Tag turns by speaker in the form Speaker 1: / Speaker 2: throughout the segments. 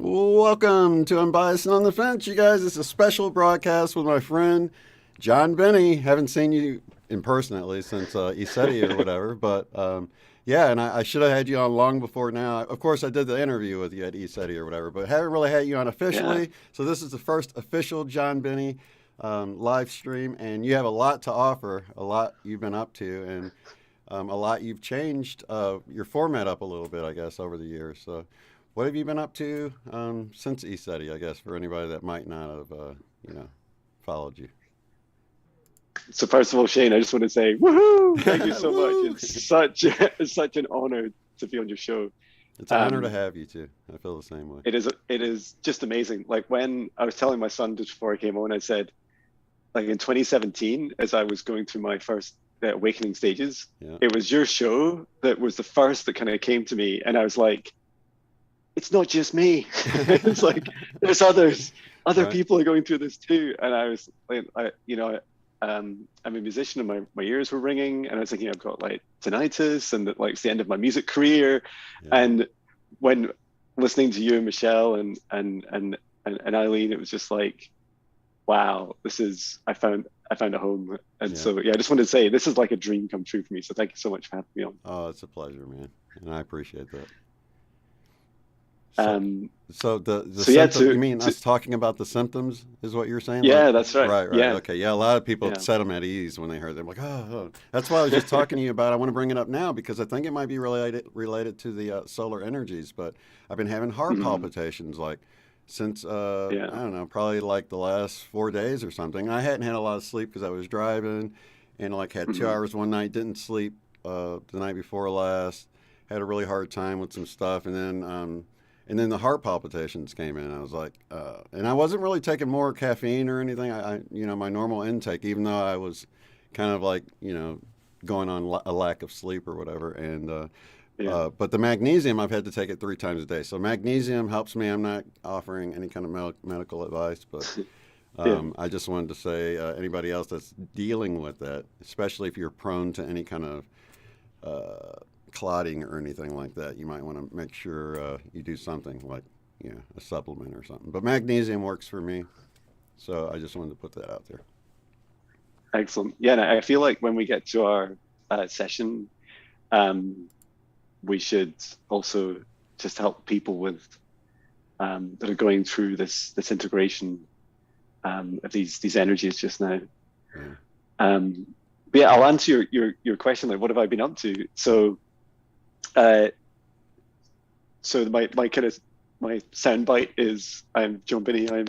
Speaker 1: Welcome to Unbiased and on the Fence, you guys. It's a special broadcast with my friend Jon Binnie. Haven't seen you in person at least since ECETI or whatever, but yeah, and I should have had you on long before now. Of course, I did the interview with you at ECETI or whatever, but haven't really had you on
Speaker 2: Yeah.
Speaker 1: officially. So this is the first official Jon Binnie live stream, and you have a lot to offer, a lot you've been up to, and a lot you've changed your format up a little bit, I guess, over the years. So what have you been up to since ECETI, I guess, for anybody that might not have, you know, followed you?
Speaker 2: So first of all, Shane, I just want to say, woohoo! Thank you so much.
Speaker 1: Woo!
Speaker 2: It's such an honor to be on your show.
Speaker 1: It's an honor to
Speaker 2: Um,
Speaker 1: have you too. I feel the same way.
Speaker 2: it is just amazing. Like when I was telling my son just before I came on, I said, like in 2017, as I was going through my first awakening stages,
Speaker 1: Yeah,
Speaker 2: it was your show that was the first that kind of came to me, and I was like, it's not just me. It's like there's others. Other
Speaker 1: right.
Speaker 2: people are going through this too. And I was like, I'm a musician and my ears were ringing, and I was thinking I've got like tinnitus and that like it's the end of my music career.
Speaker 1: Yeah,
Speaker 2: And when listening to you and Michelle and Eileen, it was just like, wow, I found a home. And
Speaker 1: yeah.
Speaker 2: so yeah, I just wanted to say this is like a dream come true for me. So thank you so much for having me on.
Speaker 1: Oh, it's a pleasure, man, and I appreciate that. So,
Speaker 2: Um,
Speaker 1: so the
Speaker 2: so yeah,
Speaker 1: symptom, you mean us talking about the symptoms is what you're saying? Like,
Speaker 2: yeah, that's right.
Speaker 1: right, right.
Speaker 2: Yeah,
Speaker 1: Okay. Yeah. A lot of people
Speaker 2: yeah.
Speaker 1: set them at ease when they heard them. Like, oh, oh. That's why I was just talking to you about. I want to bring it up now because I think it might be related to the solar energies. But I've been having heart
Speaker 2: Mhm.
Speaker 1: palpitations like since I
Speaker 2: Yeah.
Speaker 1: don't know, probably like the last 4 days or something. I hadn't had a lot of sleep because I was driving, and like had two
Speaker 2: Mhm.
Speaker 1: hours one night, didn't sleep the night before last. Had a really hard time with some stuff, and then the heart palpitations came in. I was like, and I wasn't really taking more caffeine or anything. My normal intake, even though I was kind of like, going on a lack of sleep or whatever.
Speaker 2: Yeah.
Speaker 1: But the magnesium, I've had to take it 3 times a day. So magnesium helps me. I'm not offering any kind of medical advice, but
Speaker 2: Yeah.
Speaker 1: I just wanted to say anybody else that's dealing with that, especially if you're prone to any kind of clotting or anything like that, you might want to make sure you do something like a supplement or something. But magnesium works for me, so I just wanted to put that out there.
Speaker 2: Excellent. Yeah, and I feel like when we get to our session, um, we should also just help people with that are going through this integration of these energies just now.
Speaker 1: Yeah,
Speaker 2: But yeah, I'll answer your question. Like, what have I been up to? Uh, so my kind of my soundbite is I'm Jon Binnie. I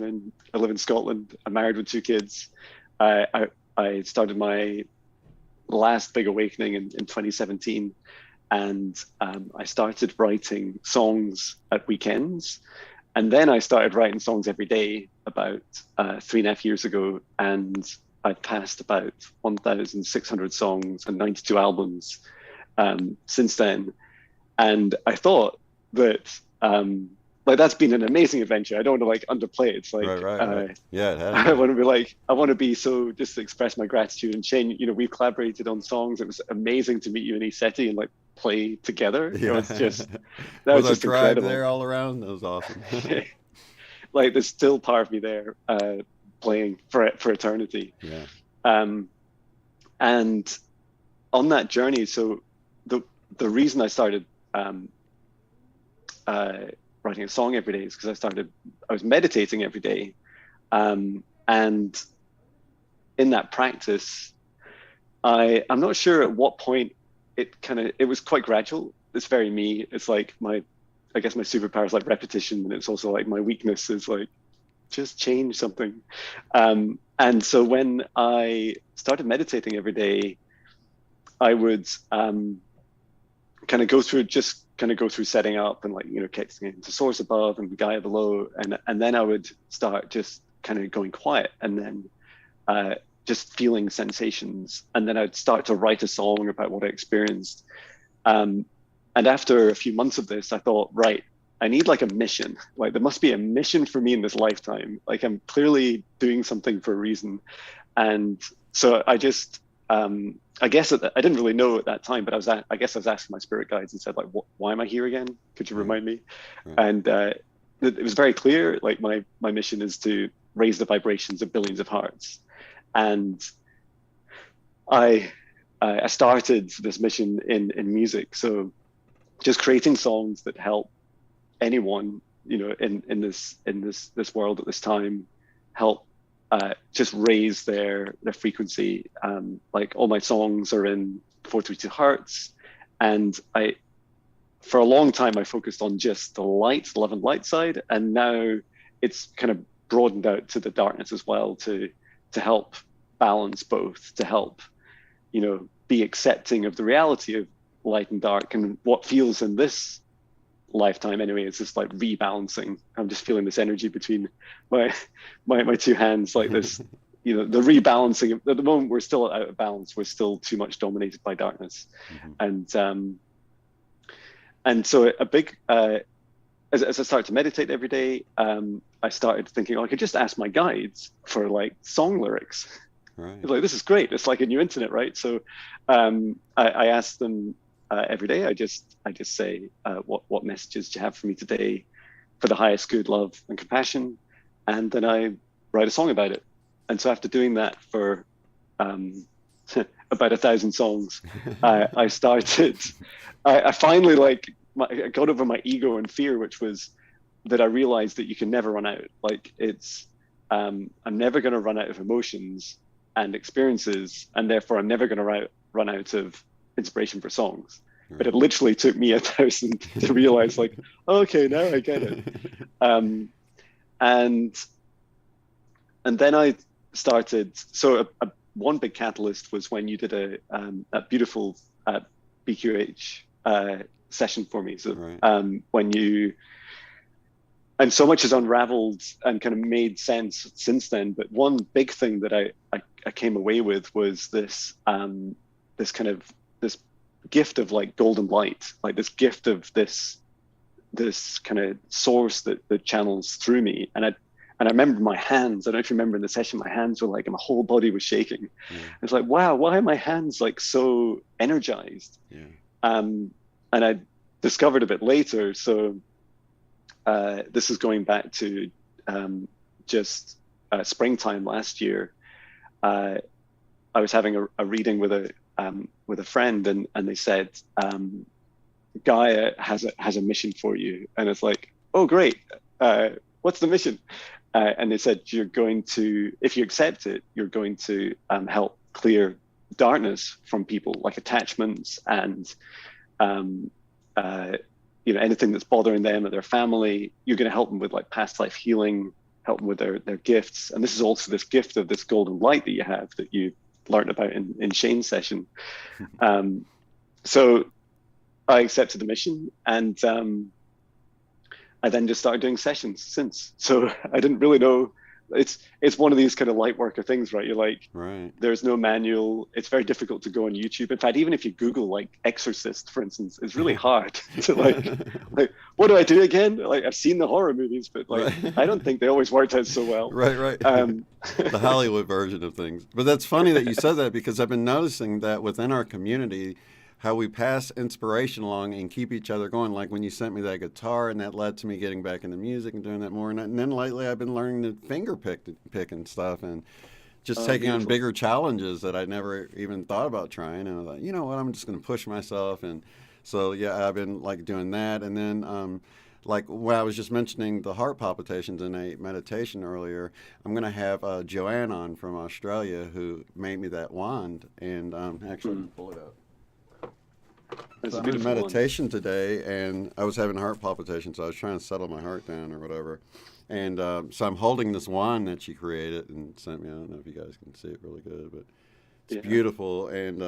Speaker 2: live in Scotland. I'm married with 2 kids. I started my last big awakening in 2017, and I started writing songs at weekends, and then I started writing songs every day about 3.5 years ago, and I've passed about 1,600 songs and 92 albums since then. And I thought that like that's been an amazing adventure. I don't want to like underplay it. It's
Speaker 1: right,
Speaker 2: like
Speaker 1: right, right. Yeah, it has
Speaker 2: I
Speaker 1: been.
Speaker 2: want to be like I want to be so just to express my gratitude. And Shane, we've collaborated on songs. It was amazing to meet you in ECETI and like play together. It
Speaker 1: Yeah,
Speaker 2: was just that
Speaker 1: with
Speaker 2: was
Speaker 1: our
Speaker 2: just
Speaker 1: tribe
Speaker 2: incredible.
Speaker 1: there all around, that was awesome.
Speaker 2: Like there's still part of me there playing for eternity.
Speaker 1: Yeah,
Speaker 2: Um, and on that journey, so the the reason I started um, uh, writing a song every day is because I was meditating every day, and in that practice, I'm not sure at what point it was quite gradual. It's very me. It's like I guess my superpower is like repetition, and it's also like my weakness is like just change something. And so when I started meditating every day, I would kind of go through setting up and like connecting into source above and Gaia below, and then I would start just kind of going quiet, and then uh, just feeling sensations, and then I'd start to write a song about what I experienced. Um, and after a few months of this, I thought, right, I need like a mission. Like there must be a mission for me in this lifetime. Like I'm clearly doing something for a reason. And so I guess I didn't really know at that time, but I guess I was asking my spirit guides and said like, why am I here again? Could you
Speaker 1: right,
Speaker 2: remind me?
Speaker 1: right.
Speaker 2: And it was very clear. Like my mission is to raise the vibrations of billions of hearts, and I I started this mission in music. So just creating songs that help anyone, in this world at this time, help just raise their frequency. Like all my songs are in 432 hertz, and for a long time I focused on just the light, love and light side, and now it's kind of broadened out to the darkness as well, to help balance both, to help be accepting of the reality of light and dark. And what feels in this lifetime anyway is just like rebalancing. I'm just feeling this energy between my two hands, like this, the rebalancing. At the moment we're still out of balance, we're still too much dominated by darkness. And so a big as I started to meditate every day, I started thinking, I could just ask my guides for like song lyrics.
Speaker 1: Right.
Speaker 2: Like, this is great. It's like a new internet, right? So I ask them every day. I just say, what messages do you have for me today, for the highest good, love and compassion? And then I write a song about it. And so after doing that for about 1,000 songs, I started. I finally I got over my ego and fear, which was that I realized that you can never run out. Like I'm never going to run out of emotions and experiences, and therefore I'm never going to run out of inspiration for songs. Right. But it literally took me 1,000 to realize, like, okay, now I get it. And then I started. So one big catalyst was when you did a beautiful BQH session for me. So right. When you. And so much has unraveled and kind of made sense since then. But one big thing that I came away with was this this gift of like golden light, like this gift of this kind of source that channels through me. And I remember my hands. I don't know if you remember in the session, my hands were like, and my whole body was shaking. Yeah. It's like, wow, why are my hands like so energized? Yeah. And I discovered a bit later. So. This is going back to just springtime last year. I was having a reading with a friend, and they said Gaia has a mission for you, and it's like, oh great, what's the mission? And they said, you're going to, if you accept it, you're going to help clear darkness from people, like attachments and anything that's bothering them or their family. You're going to help them with like past life healing, help them with their gifts. And this is also this gift of this golden light that you have, that you learned about in Shane's session. So I accepted the mission, and I then just started doing sessions since. So I didn't really know. It's one of these kind of light worker things, right? You're like, right. There's no manual. It's very difficult to go on YouTube. In fact, even if you Google like exorcist, for instance, it's really hard to like what do I do again? Like, I've seen the horror movies, but like right. I don't think they always worked out so well.
Speaker 1: Right. The Hollywood version of things. But that's funny that you said that, because I've been noticing that within our community, how we pass inspiration along and keep each other going. Like when you sent me that guitar, and that led to me getting back into music and doing that more. And then lately I've been learning to finger pick and stuff, and just taking on bigger challenges that I never even thought about trying. And I thought, you know what, I'm just going to push myself. And so, yeah, I've been like doing that. And then like when I was just mentioning the heart palpitations in a meditation earlier, I'm going to have Joanne on from Australia, who made me that wand. And actually, pull it up. So I'm in meditation today, and I was having heart palpitations, so I was trying to settle my heart down or whatever. And so I'm holding this wand that she created and sent me. I don't know if you guys can see it really good, but it's beautiful. And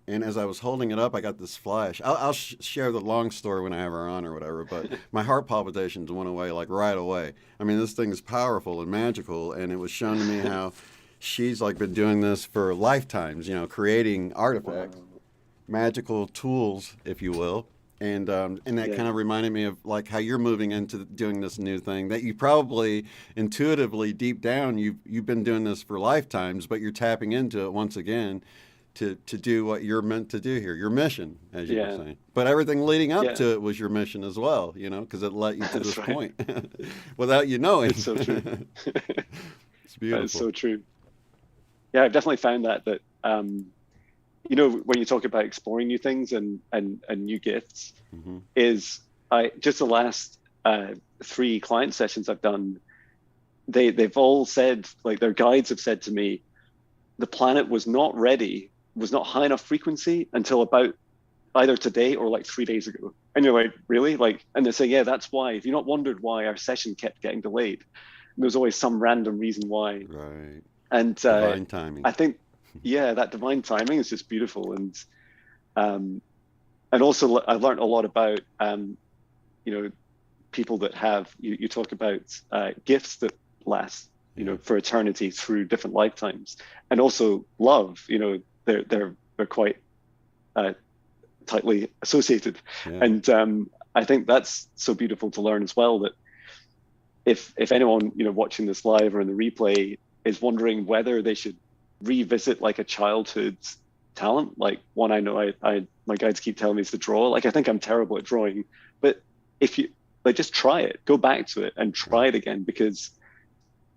Speaker 1: as I was holding it up, I got this flash. I'll share the long story when I have her on or whatever, but my heart palpitations went away like right away. I mean, this thing is powerful and magical, and it was shown to me how she's like been doing this for lifetimes, creating artifacts. Wow. Magical tools, if you will, and that kind of reminded me of like how you're moving into doing this new thing that you probably intuitively deep down you've been doing this for lifetimes, but you're tapping into it once again to do what you're meant to do here, your mission, as you were
Speaker 2: Yeah.
Speaker 1: saying. But everything leading up
Speaker 2: Yeah.
Speaker 1: to it was your mission as well, you know, because it led you to
Speaker 2: That's
Speaker 1: this
Speaker 2: right.
Speaker 1: point without you knowing.
Speaker 2: It's so true.
Speaker 1: It's
Speaker 2: That is
Speaker 1: beautiful.
Speaker 2: so true. Yeah, I've definitely found that you know, when you talk about exploring new things and new gifts,
Speaker 1: Hmm.
Speaker 2: is I just the last 3 client sessions I've done, they've all said, like their guides have said to me, the planet was not ready, was not high enough frequency until about either today or like 3 days ago. And you're like, really? Like, and they say, yeah, that's why. If you not wondered why our session kept getting delayed, there's always some random reason why.
Speaker 1: Right.
Speaker 2: And
Speaker 1: Divine timing.
Speaker 2: I think, yeah, that divine timing is just beautiful. Um, and also I've learned a lot about, you know, people that have, you talk about gifts that last, you know,
Speaker 1: Yeah.
Speaker 2: for eternity through different lifetimes, and also love, you know, they're quite tightly associated.
Speaker 1: Yeah.
Speaker 2: And I think that's so beautiful to learn as well, that if anyone, you know, watching this live or in the replay is wondering whether they should revisit like a childhood talent, like one I know I my guides keep telling me is to draw. Like I think I'm terrible at drawing, but if you like just try it, go back to it and try it again, because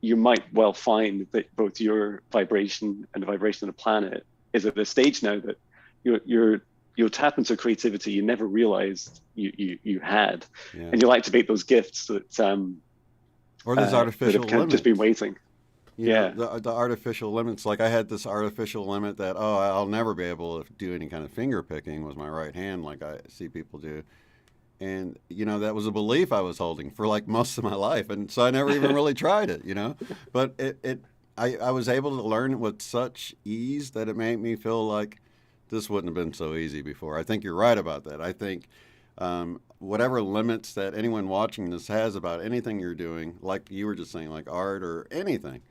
Speaker 2: you might well find that both your vibration and the vibration of the planet is at a stage now that you'll tap into creativity you never realized you had,
Speaker 1: Yeah.
Speaker 2: and you'll activate those gifts that
Speaker 1: Or there's
Speaker 2: that
Speaker 1: artificial
Speaker 2: have kind of
Speaker 1: limits.
Speaker 2: just been waiting.
Speaker 1: You
Speaker 2: Yeah.
Speaker 1: know, the artificial limits. Like I had this artificial limit that, oh, I'll never be able to do any kind of finger picking with my right hand like I see people do. And, you know, that was a belief I was holding for like most of my life. And so I never even really tried it, you know. But I was able to learn it with such ease that it made me feel like this wouldn't have been so easy before. I think you're right about that. I think whatever limits that anyone watching this has about anything you're doing, like you were just saying, like art or anything,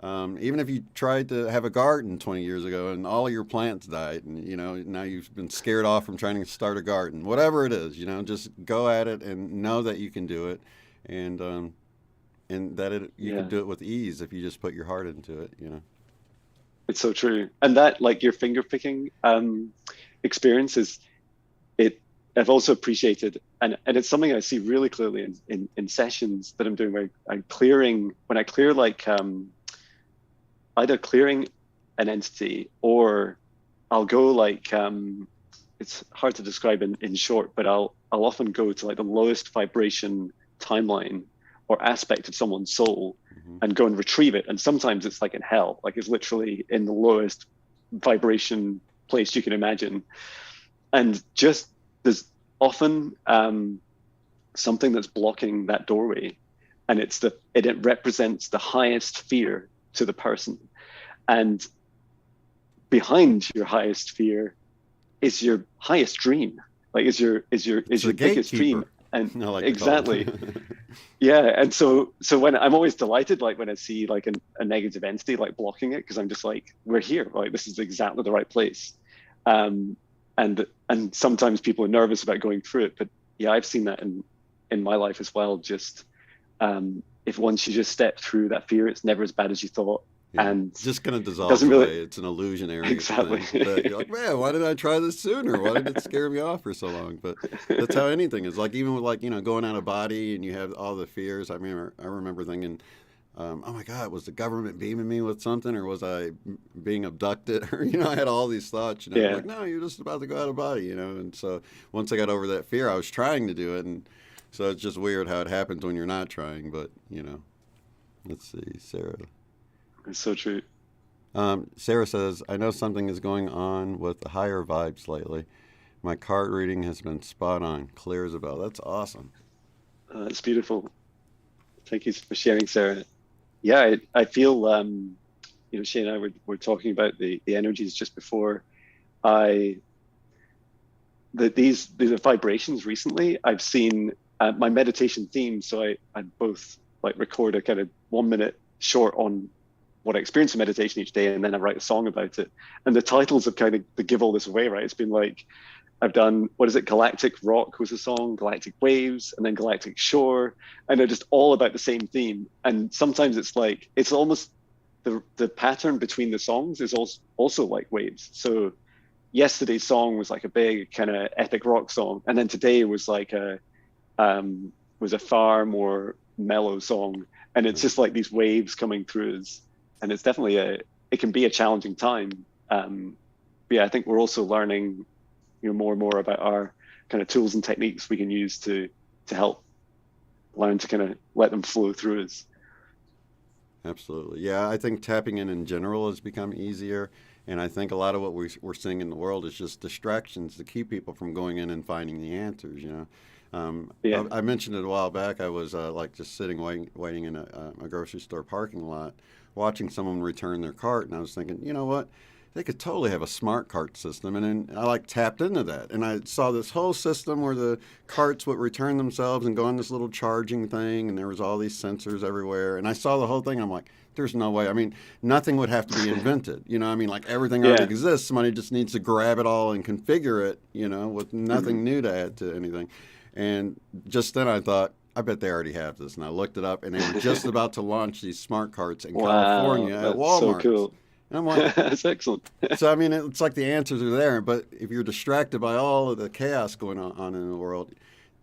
Speaker 1: even if you tried to have a garden 20 years ago and all your plants died, and you know now you've been scared off from trying to start a garden, whatever it is, you know, just go at it and know that you can do it, and that you can
Speaker 2: Yeah,
Speaker 1: do it with ease if you just put your heart into it, you know.
Speaker 2: it's so true. And that, like your finger picking experience is it. I've also appreciated, and it's something I see really clearly in sessions that I'm doing where I'm clearing, when I clear like either clearing an entity, or I'll go like it's hard to describe in short, but I'll often go to like the lowest vibration timeline or aspect of someone's soul
Speaker 1: Hmm.
Speaker 2: and go and retrieve it. And sometimes it's like in hell, like it's literally in the lowest vibration place you can imagine. And just there's often something that's blocking that doorway, and it represents the highest fear to the person. And behind your highest fear is your highest dream, like
Speaker 1: It's
Speaker 2: is
Speaker 1: the
Speaker 2: your biggest dream.
Speaker 1: gatekeeper,
Speaker 2: And
Speaker 1: I like to call
Speaker 2: exactly,
Speaker 1: it.
Speaker 2: yeah. And so when I'm always delighted, like when I see like a negative entity like blocking it, because I'm just like, we're here, like this is exactly the right place. um and sometimes people are nervous about going through it, but yeah, I've seen that in my life as well. Just if once you just step through that fear, it's never as bad as you thought.
Speaker 1: Yeah,
Speaker 2: And
Speaker 1: just kind of
Speaker 2: it
Speaker 1: dissolves
Speaker 2: doesn't really
Speaker 1: away. It's an illusionary
Speaker 2: exactly.
Speaker 1: thing that you're like, man, why didn't I try this sooner? Why did it scare me off for so long? But that's how anything is. Like even with like, you know, going out of body and you have all the fears. I remember thinking, oh my God, was the government beaming me with something, or was I being abducted? Or you know, I had all these thoughts. You know,
Speaker 2: Yeah,
Speaker 1: like no, you're just about to go out of body. You know, and so once I got over that fear, I was trying to do it, and so it's just weird how it happens when you're not trying. But you know, let's see, Sarah.
Speaker 2: it's so true.
Speaker 1: Sarah says, I know something is going on with the higher vibes lately. My card reading has been spot on, clear as a bell. That's awesome.
Speaker 2: It's beautiful. Thank you for sharing, Sarah. Yeah, I feel you know, Shane and I were talking about the energies just before. I these vibrations recently. I've seen my meditation theme. So I both like record a kind of 1 minute short on what I experience in meditation each day, and then I write a song about it. And the titles have kind of to give all this away, right? It's been like I've done, what is it? Galactic Rock was a song, Galactic Waves, and then Galactic Shore, and they're just all about the same theme. And sometimes it's like it's almost the pattern between the songs is also like waves. So yesterday's song was like a big kind of epic rock song, and then today was like was a far more mellow song, and it's just like these waves coming through us, and it's definitely it can be a challenging time. But yeah, I think we're also learning, more and more about our kind of tools and techniques we can use to help learn to kind of let them flow through us.
Speaker 1: Absolutely. Yeah, I think tapping in general has become easier. And I think a lot of what we're seeing in the world is just distractions to keep people from going in and finding the answers,
Speaker 2: Yeah.
Speaker 1: I mentioned it a while back. I was like just sitting waiting in a grocery store parking lot, watching someone return their cart. And I was thinking, you know what? They could totally have a smart cart system. And then I like tapped into that. And I saw this whole system where the carts would return themselves and go on this little charging thing. And there was all these sensors everywhere. And I saw the whole thing. I'm like, there's no way. I mean, nothing would have to be invented. I mean, like everything already
Speaker 2: Yeah.
Speaker 1: exists. Somebody just needs to grab it all and configure it, with
Speaker 2: Hmm.
Speaker 1: nothing new to add to anything. And just then I thought, I bet they already have this. And I looked it up, and they were just about to launch these smart carts in
Speaker 2: Wow,
Speaker 1: California at
Speaker 2: that's so
Speaker 1: Walmart.
Speaker 2: cool.
Speaker 1: And I'm like,
Speaker 2: That's excellent.
Speaker 1: so I mean, it's like the answers are there, but if you're distracted by all of the chaos going on in the world,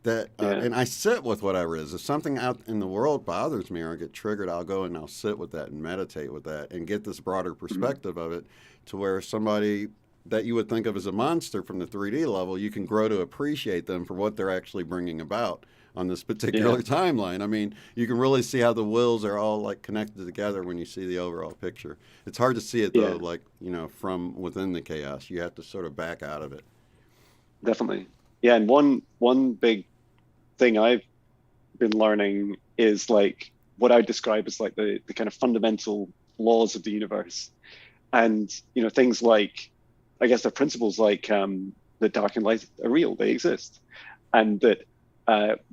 Speaker 2: Yeah.
Speaker 1: and I sit with whatever it is. If something out in the world bothers me or I get triggered, I'll go and I'll sit with that and meditate with that and get this broader
Speaker 2: Mhm.
Speaker 1: perspective of it, to where somebody that you would think of as a monster from the 3D level, you can grow to appreciate them for what they're actually bringing about on this
Speaker 2: Yeah.
Speaker 1: particular timeline. I mean, you can really see how the wills are all like connected together when you see the overall picture. It's hard to see it though,
Speaker 2: Yeah.
Speaker 1: like, from within the chaos. You have to sort of back out of it.
Speaker 2: Definitely. Yeah. And one big thing I've been learning is like what I describe as like the kind of fundamental laws of the universe. And things like, I guess, the principles like that dark and light are real, they exist, and that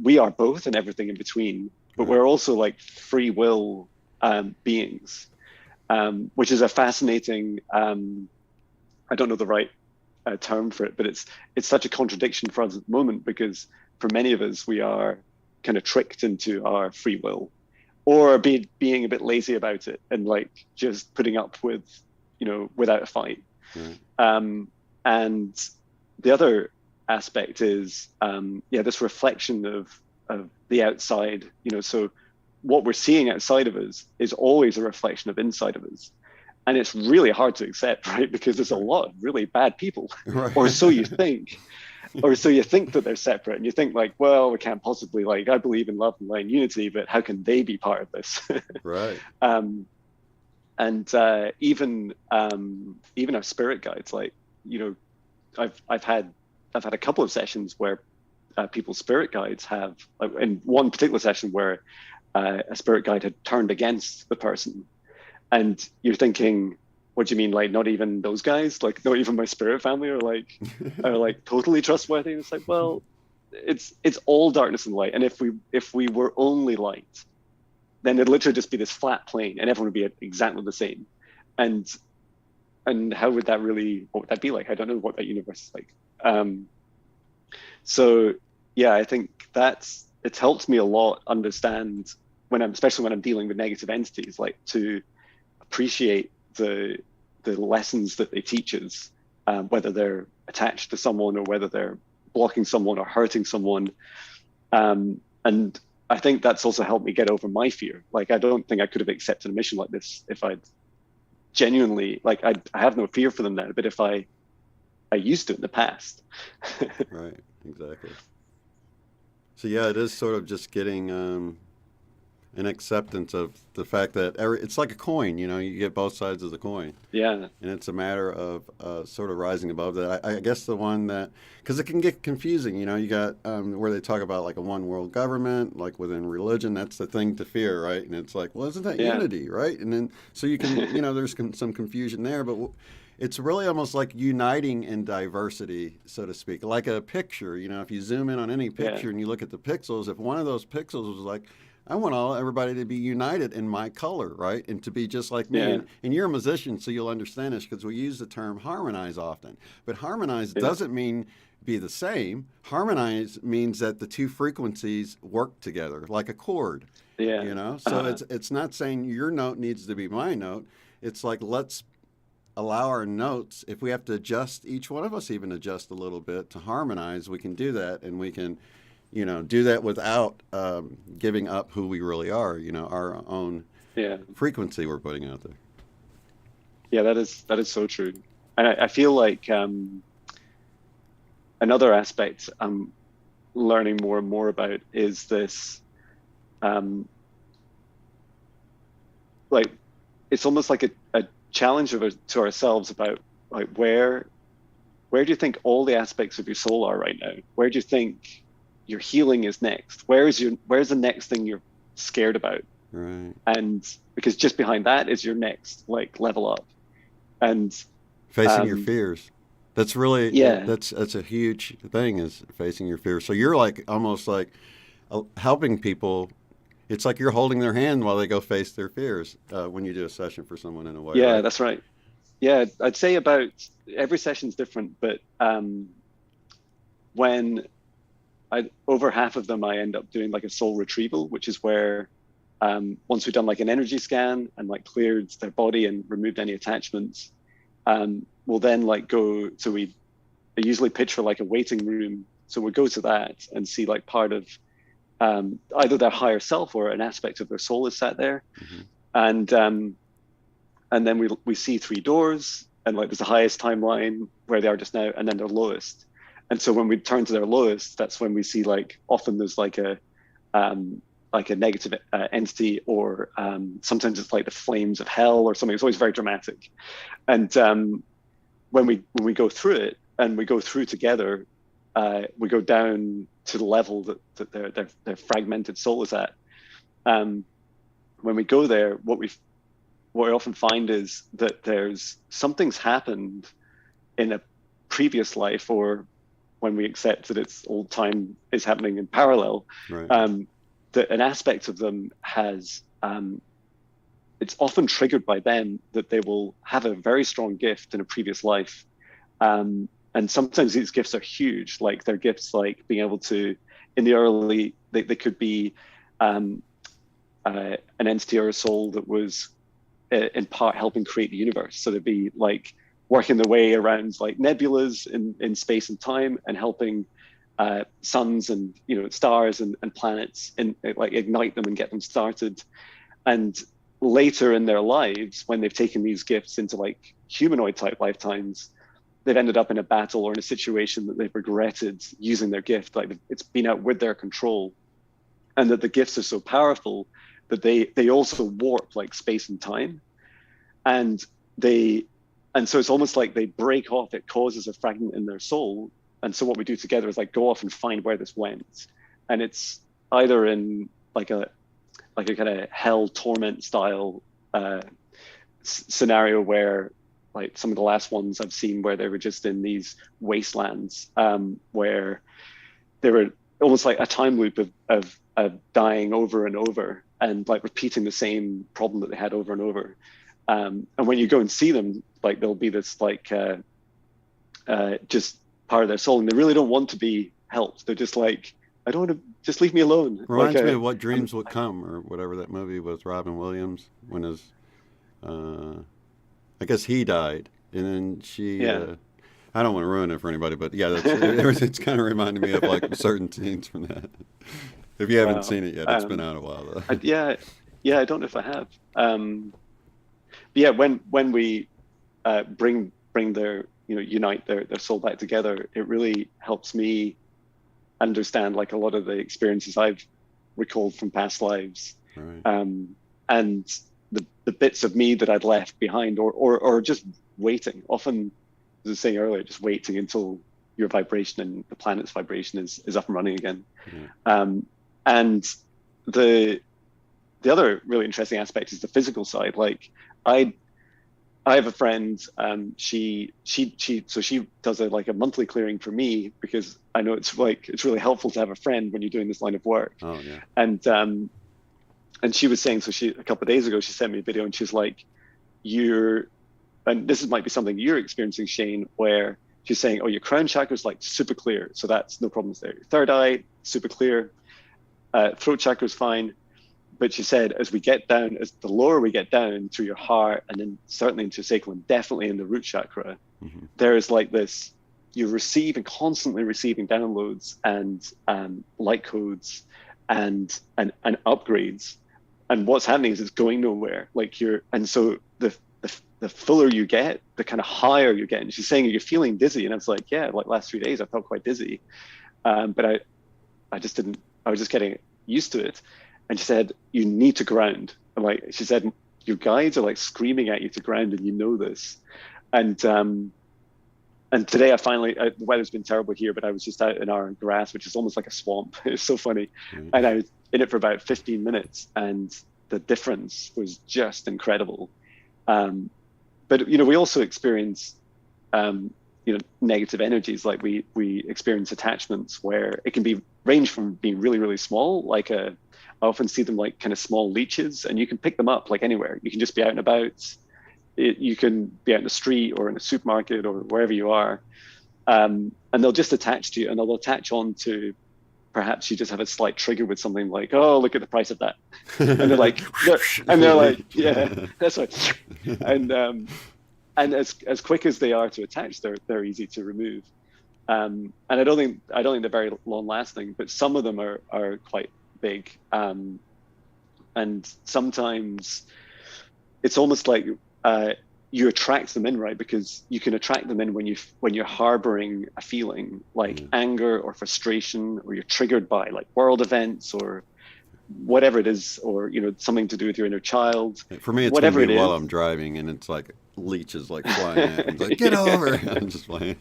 Speaker 2: we are both and everything in between, but
Speaker 1: Right.
Speaker 2: we're also like free will beings, which is a fascinating, I don't know the right term for it, but it's such a contradiction for us at the moment, because for many of us we are kind of tricked into our free will, or being a bit lazy about it and like just putting up with, without a fight.
Speaker 1: Right.
Speaker 2: And the other aspect is, yeah, this reflection of the outside. So what we're seeing outside of us is always a reflection of inside of us, and it's really hard to accept, right? Because there's a
Speaker 1: Right.
Speaker 2: lot of really bad people,
Speaker 1: Right.
Speaker 2: or so you think, or so you think that they're separate, and you think like, well, we can't possibly, like, I believe in love and light and unity, but how can they be part of this?
Speaker 1: Right.
Speaker 2: um, and even our spirit guides, like, you know, I've had a couple of sessions where people's spirit guides have, in one particular session where a spirit guide had turned against the person, and you're thinking, what do you mean, like not even those guys, like not even my spirit family are like totally trustworthy? And it's like, well, it's all darkness and light, and if we were only light, then it'd literally just be this flat plane and everyone would be exactly the same. And how would that really, what would that be like? I don't know what that universe is like. So yeah, I think it's helped me a lot understand, especially when I'm dealing with negative entities, like to appreciate the lessons that they teach us, whether they're attached to someone or whether they're blocking someone or hurting someone. And I think that's also helped me get over my fear. Like, I don't think I could have accepted a mission like this if I'd genuinely, like, I have no fear for them now, but if I used to in the past.
Speaker 1: Right. Exactly. So yeah, it is sort of just getting an acceptance of the fact that it's like a coin. You get both sides of the coin.
Speaker 2: Yeah.
Speaker 1: And it's a matter of sort of rising above that. I guess the one that, because it can get confusing, you got where they talk about like a one world government, like within religion, that's the thing to fear, right? And it's like, well, isn't that
Speaker 2: Yeah.
Speaker 1: unity, right? And then, so you can, there's some confusion there, but it's really almost like uniting in diversity, so to speak. Like a picture, if you zoom in on any
Speaker 2: Yeah.
Speaker 1: picture and you look at the pixels, if one of those pixels was like I want everybody to be united in my color, right? And to be just like me.
Speaker 2: Yeah,
Speaker 1: And you're a musician, so you'll understand this because we use the term harmonize often. But harmonize
Speaker 2: yeah,
Speaker 1: doesn't mean be the same. Harmonize means that the two frequencies work together, like a chord,
Speaker 2: yeah.
Speaker 1: you know? So
Speaker 2: Uh,
Speaker 1: it's not saying your note needs to be my note. It's like let's allow our notes, if we have to adjust, each one of us even adjust a little bit to harmonize, we can do that, and we can, do that without giving up who we really are, our own
Speaker 2: yeah,
Speaker 1: frequency we're putting out there.
Speaker 2: yeah. That is so true. And I feel like another aspect I'm learning more and more about is this, um, like it's almost like a challenge to ourselves about like where do you think all the aspects of your soul are right now? Where do you think your healing is next? Where's the next thing you're scared about?
Speaker 1: Right.
Speaker 2: And because just behind that is your next like level up. And
Speaker 1: Facing your
Speaker 2: um,
Speaker 1: fears. That's really
Speaker 2: yeah,
Speaker 1: that's a huge thing, is facing your fears. So you're like almost like helping people. It's like you're holding their hand while they go face their fears when you do a session for someone, in a way,
Speaker 2: yeah,
Speaker 1: right?
Speaker 2: that's right. Yeah, I'd say about every session's different, but when over half of them, I end up doing like a soul retrieval, which is where once we've done like an energy scan and like cleared their body and removed any attachments, we'll then like go. So I usually pitch for like a waiting room. So we go to that and see like part of either their higher self or an aspect of their soul is sat there,
Speaker 1: Mm-hmm.
Speaker 2: and and then we see three doors, and like there's the highest timeline where they are just now, and then their lowest. And so when we turn to their lowest, that's when we see like often there's like a negative entity, or sometimes it's like the flames of hell or something. It's always very dramatic. And when we go through it and we go through together, we go down to the level that their fragmented soul is at. When we go there, what we often find is that there's something's happened in a previous life, or when we accept that it's all time is happening in parallel,
Speaker 1: Right.
Speaker 2: that an aspect of them has, it's often triggered by them that they will have a very strong gift in a previous life. And sometimes these gifts are huge, like they're gifts like being able to, in the early, they could be an entity or a soul that was in part helping create the universe. So they'd be like working their way around like nebulas in space and time, and helping suns and stars and planets, and like ignite them and get them started. And later in their lives, when they've taken these gifts into like humanoid type lifetimes, they've ended up in a battle or in a situation that they've regretted using their gift, like it's been out with their control, and that the gifts are so powerful that they also warp like space and time. And so it's almost like they break off, it causes a fragment in their soul. And so what we do together is like go off and find where this went. And it's either in like a kind of hell torment style scenario, where like some of the last ones I've seen where they were just in these wastelands, where they were almost like a time loop of dying over and over, and like repeating the same problem that they had over and over. And when you go and see them, like there'll be this like just part of their soul, and they really don't want to be helped. They're just like, I don't want to, just leave me alone.
Speaker 1: Reminds
Speaker 2: like
Speaker 1: me of What Dreams Will Come, or whatever that movie with Robin Williams, when his, I guess he died, and then she.
Speaker 2: Yeah.
Speaker 1: I don't want to ruin it for anybody, but yeah, it's kind of reminded me of like certain scenes from that. If you haven't
Speaker 2: Wow.
Speaker 1: seen it yet, it's been out a while though.
Speaker 2: Yeah, I don't know if I have. But yeah, when we bring their unite their soul back together, it really helps me understand like a lot of the experiences I've recalled from past lives,
Speaker 1: Right.
Speaker 2: and the bits of me that I'd left behind, or just waiting. Often, as I was saying earlier, just waiting until your vibration and the planet's vibration is up and running again.
Speaker 1: Yeah.
Speaker 2: And the other really interesting aspect is the physical side. Like I have a friend, she does like a monthly clearing for me, because I know it's really helpful to have a friend when you're doing this line of work.
Speaker 1: Oh yeah.
Speaker 2: And and she was saying, so she, a couple of days ago, she sent me a video and she's like, you're, and this might be something you're experiencing, Shane, where she's saying, oh, your crown chakra is like super clear. So that's no problems there. Your third eye, super clear. Throat chakra is fine. But she said, as we get down, as the lower we get down through your heart, and then certainly into your sacral, and definitely in the root chakra, there is like this, you're receiving, constantly receiving downloads and light codes and upgrades. And what's happening is it's going nowhere. Like and so the fuller you get, the kind of higher you get. And she's saying you're feeling dizzy, and I was like, yeah, like last 3 days I felt quite dizzy, but I just didn't. I was just getting used to it. And she said, you need to ground. And like she said, your guides are like screaming at you to ground, and you know this. And today I finally, the weather's been terrible here, but I was just out in our grass, which is almost like a swamp. It's so funny. And I was in it for about 15 minutes, and the difference was just incredible. But we also experience negative energies. Like we experience attachments where it can range from being really, really small, like I often see them like kind of small leeches, and you can pick them up like anywhere. You can just be out and about. You can be out in the street or in a supermarket or wherever you are, and they'll just attach to you, and they'll attach on to, perhaps you just have a slight trigger with something like, oh, look at the price of that, and they're like, yeah, that's right, and as quick as they are to attach, they're easy to remove, and I don't think they're very long lasting, but some of them are quite big, and sometimes it's almost like you attract them in, right? Because you can attract them in when you're harboring a feeling like anger or frustration, or you're triggered by like world events or whatever it is, or something to do with your inner child.
Speaker 1: For me, it's
Speaker 2: whatever
Speaker 1: gonna be
Speaker 2: it
Speaker 1: while
Speaker 2: is.
Speaker 1: I'm driving, and it's like leeches like flying at me. It's like, get over! I'm just playing.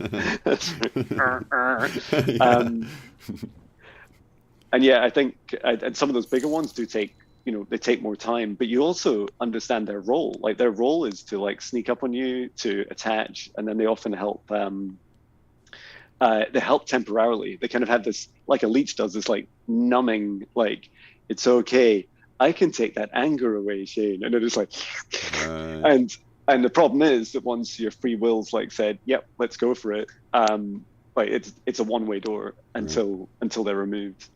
Speaker 2: And yeah, I think and some of those bigger ones do take, they take more time, but you also understand their role. Like their role is to like sneak up on you, to attach, and then they often help. They help temporarily. They kind of have this, like a leech does, this like numbing, like, it's okay, I can take that anger away, Shane. And it is like, and the problem is that once your free will's like said, yep, let's go for it, like it's a one-way door until they're removed.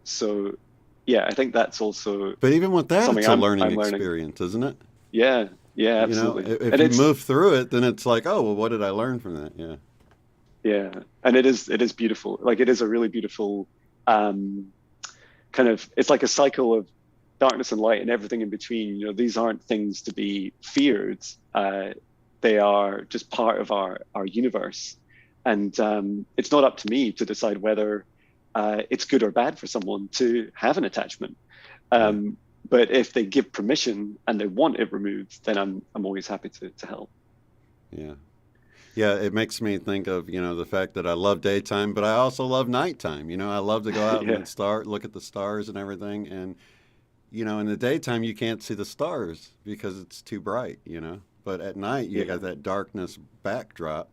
Speaker 2: So yeah, I think that's also.
Speaker 1: But even with that, it's a
Speaker 2: I'm
Speaker 1: learning
Speaker 2: learning.
Speaker 1: experience, isn't it?
Speaker 2: Yeah, absolutely.
Speaker 1: If you move through it, then it's like, oh, well, what did I learn from that? Yeah.
Speaker 2: Yeah, and it is beautiful. Like it is a really beautiful kind of. It's like a cycle of darkness and light and everything in between. These aren't things to be feared. They are just part of our universe, and it's not up to me to decide whether it's good or bad for someone to have an attachment. But if they give permission and they want it removed, then I'm always happy to help.
Speaker 1: Yeah. Yeah, it makes me think of, the fact that I love daytime, but I also love nighttime. I love to go out and look at the stars and everything. And, in the daytime, you can't see the stars because it's too bright, But at night, you got that darkness backdrop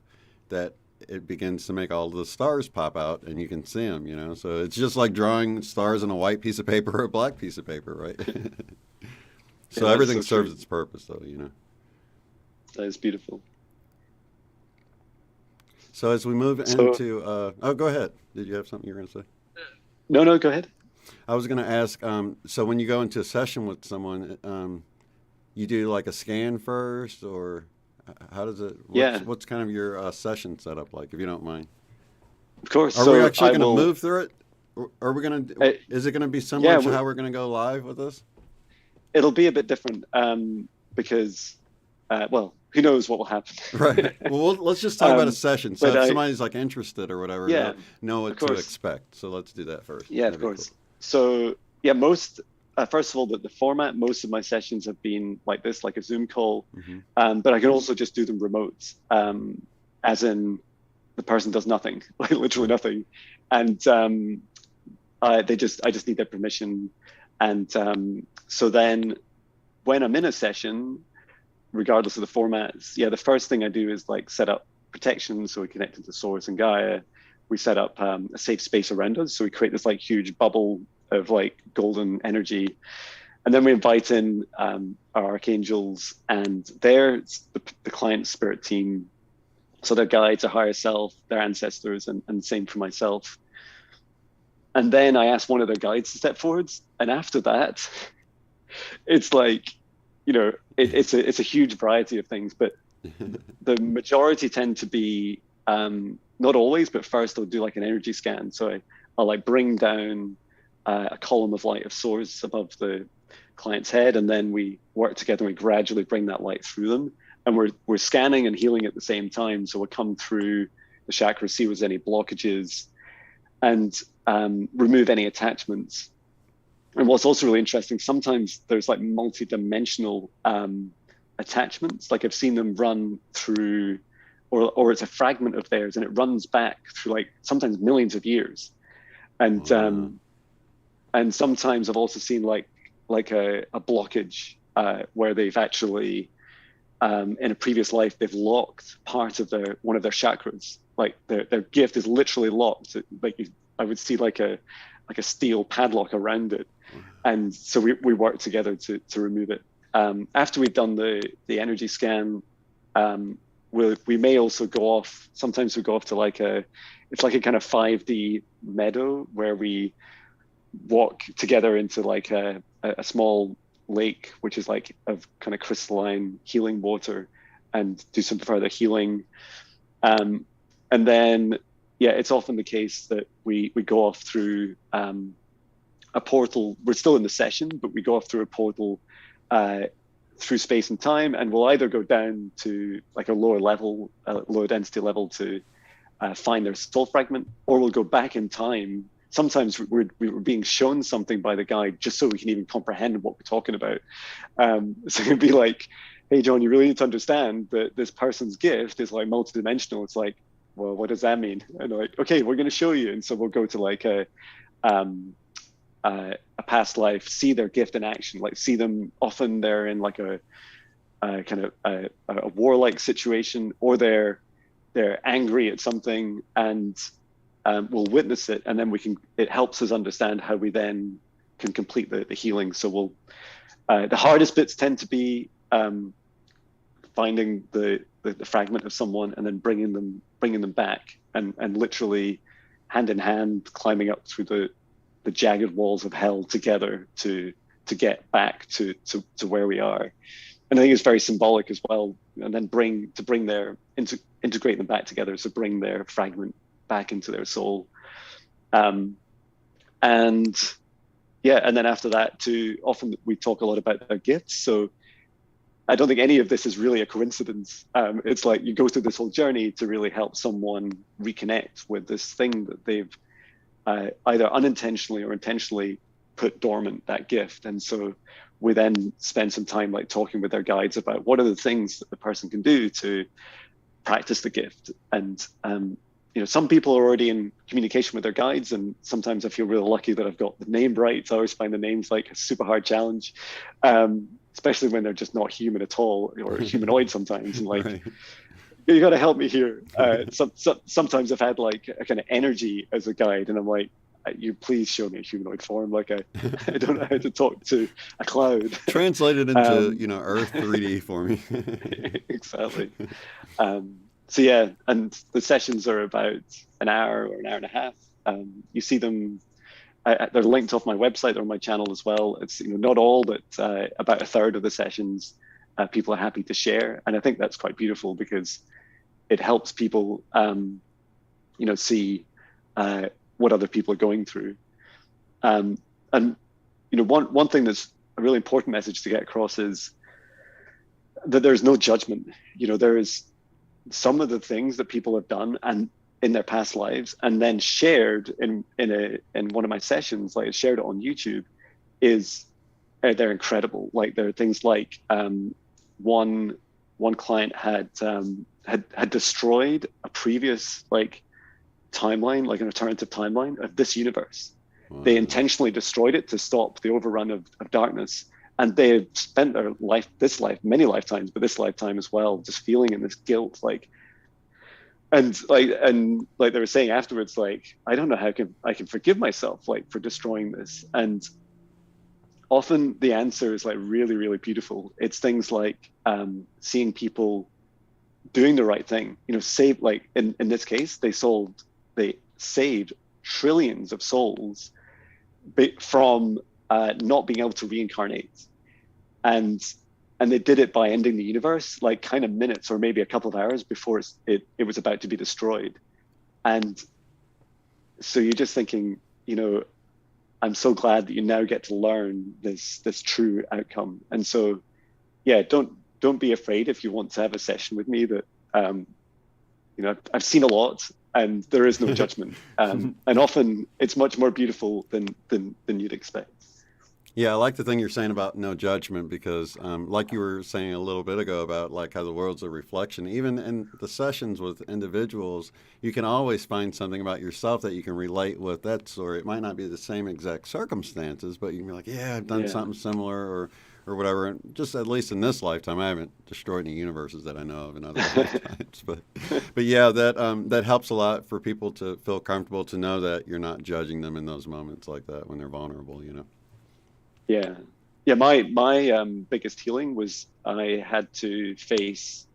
Speaker 1: that it begins to make all the stars pop out, and you can see them, So it's just like drawing stars on a white piece of paper or a black piece of paper, right? So everything serves its purpose, though,
Speaker 2: That is beautiful.
Speaker 1: So as we move into, go ahead. Did you have something you were going to say?
Speaker 2: No, go ahead.
Speaker 1: I was going to ask, so when you go into a session with someone, you do like a scan first, or how does it, what's kind of your session setup like, if you don't mind?
Speaker 2: Of course.
Speaker 1: Are we actually going to move through it? Or are we going to, is it going to be similar to how we're going to go live with this?
Speaker 2: It'll be a bit different because, who knows what will happen.
Speaker 1: Right. Well, let's just talk about a session. So if somebody's like interested or whatever, know what to expect. So let's do that first.
Speaker 2: Yeah, of course. Cool. So first of all, the format, most of my sessions have been like this, like a Zoom call, but I can also just do them remote, as in the person does nothing, like literally nothing. And I just need their permission. And so then when I'm in a session, regardless of the formats, the first thing I do is like set up protection. So we connect into Source and Gaia. We set up a safe space around us. So we create this like huge bubble of like golden energy. And then we invite in our archangels, and they're the client spirit team. So their guides, their higher self, their ancestors, and same for myself. And then I ask one of their guides to step forwards. And after that, it's like, it's a huge variety of things, but the majority tend to be, not always, but first I'll do like an energy scan. So I'll like bring down a column of light of source above the client's head, and then we work together and we gradually bring that light through them. And we're scanning and healing at the same time. So we'll come through the chakras, see if there's any blockages, and remove any attachments. And what's also really interesting, sometimes there's like multi-dimensional attachments. Like I've seen them run through, or it's a fragment of theirs, and it runs back through like sometimes millions of years. And and sometimes I've also seen like a blockage where they've actually in a previous life they've locked part of one of their chakras. Like their gift is literally locked. Like I would see like a steel padlock around it. And so we work together to remove it. After we've done the energy scan, we may also go off. Sometimes we go off to it's like a kind of 5D meadow where we walk together into like a small lake, which is like of kind of crystalline healing water, and do some further healing. And then, it's often the case that we go off through a portal. We're still in the session, but we go off through a portal through space and time, and we'll either go down to like a lower level, lower density level to find their soul fragment, or we'll go back in time. Sometimes we were being shown something by the guide just so we can even comprehend what we're talking about. So it'd be like, hey, John, you really need to understand that this person's gift is like multidimensional. It's like, well, what does that mean? And they're like, okay, we're going to show you. And so we'll go to like a past life, see their gift in action, like see them. Often they're in like a kind of a warlike situation, or they're angry at something, and we'll witness it, and then it helps us understand how we then can complete the healing. So the hardest bits tend to be finding the fragment of someone and then bringing them back, and literally hand in hand climbing up through the jagged walls of hell together to get back to where we are. And I think it's very symbolic as well. And then integrate them back together, so bring their fragment back into their soul. And then after that, often we talk a lot about their gifts. So I don't think any of this is really a coincidence. It's like you go through this whole journey to really help someone reconnect with this thing that they've either unintentionally or intentionally put dormant, that gift. And so we then spend some time like talking with their guides about what are the things that the person can do to practice the gift. And some people are already in communication with their guides, and sometimes I feel really lucky that I've got the name right. So I always find the names like a super hard challenge, especially when they're just not human at all, or humanoid sometimes. And like, right. You got to help me here. Sometimes I've had like a kind of energy as a guide, and I'm like, you please show me a humanoid form. Like I don't know how to talk to a cloud.
Speaker 1: Translate it into Earth 3D for me.
Speaker 2: Exactly. So yeah, and the sessions are about an hour or an hour and a half. You see them; they're linked off my website or on my channel as well. It's not all, but about a third of the sessions people are happy to share, and I think that's quite beautiful because it helps people, see what other people are going through. And one thing that's a really important message to get across is that there's no judgment. There is some of the things that people have done and in their past lives, and then shared in one of my sessions, like shared it on YouTube, is they're incredible. Like there are things like one client had destroyed a previous timeline, like an alternative timeline of this universe. Wow. They intentionally destroyed it to stop the overrun of darkness. And they had spent their life, many lifetimes, but this lifetime as well, just feeling in this guilt, and they were saying afterwards, like, I don't know how I can forgive myself, like, for destroying this. And often the answer is like really, really beautiful. It's things like seeing people doing the right thing, save, like in this case, they saved trillions of souls from not being able to reincarnate. And they did it by ending the universe, like kind of minutes or maybe a couple of hours before it was about to be destroyed. And so you're just thinking, I'm so glad that you now get to learn this true outcome. And so, yeah, don't be afraid if you want to have a session with me that, I've seen a lot and there is no judgment. And often it's much more beautiful than you'd expect.
Speaker 1: Yeah, I like the thing you're saying about no judgment because, like you were saying a little bit ago about like how the world's a reflection, even in the sessions with individuals, you can always find something about yourself that you can relate with that story. It might not be the same exact circumstances, but you can be like, yeah, I've done something similar or whatever. And just at least in this lifetime, I haven't destroyed any universes that I know of in other lifetimes. But yeah, that helps a lot for people to feel comfortable to know that you're not judging them in those moments like that when they're vulnerable,
Speaker 2: Yeah. Yeah. My biggest healing was I had to face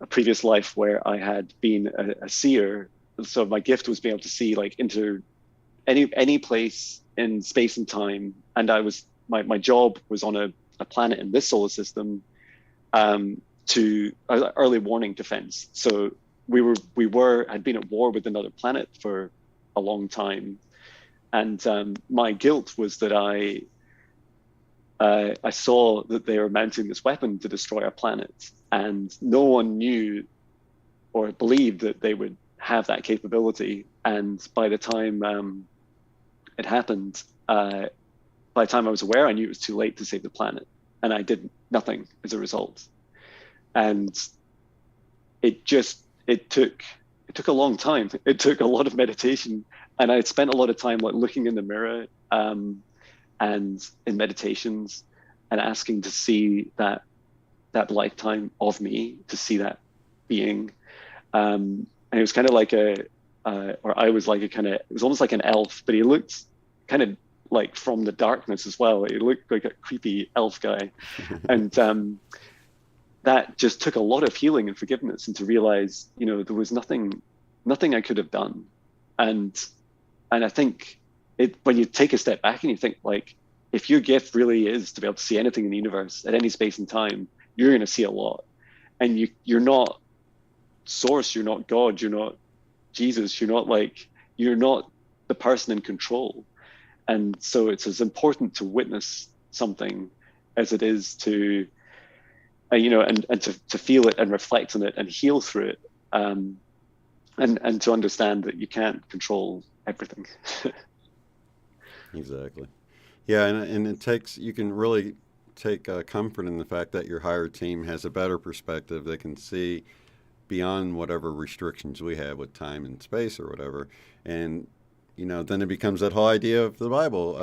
Speaker 2: a previous life where I had been a seer. So my gift was being able to see like into any place in space and time. And my job was on a planet in this solar system to early warning defense. So we had been at war with another planet for a long time. And my guilt was that I saw that they were mounting this weapon to destroy our planet, and no one knew or believed that they would have that capability. And by the time it happened, by the time I was aware, I knew it was too late to save the planet, and I did nothing as a result. And it took a long time. It took a lot of meditation, and I had spent a lot of time like looking in the mirror. And in meditations and asking to see that lifetime of me, to see that being. And it was kind of like or I was like it was almost like an elf, but he looked kind of like from the darkness as well. He looked like a creepy elf guy. And that just took a lot of healing and forgiveness, and to realize, there was nothing I could have done. And I think when you take a step back and you think, like, if your gift really is to be able to see anything in the universe at any space and time, you're going to see a lot. And you're not source, you're not God, you're not Jesus, you're not the person in control. And so it's as important to witness something as it is to, and to feel it and reflect on it and heal through it. And to understand that you can't control everything.
Speaker 1: Exactly. Yeah, and you can really take comfort in the fact that your higher team has a better perspective. They can see beyond whatever restrictions we have with time and space or whatever. And, then it becomes that whole idea of the Bible,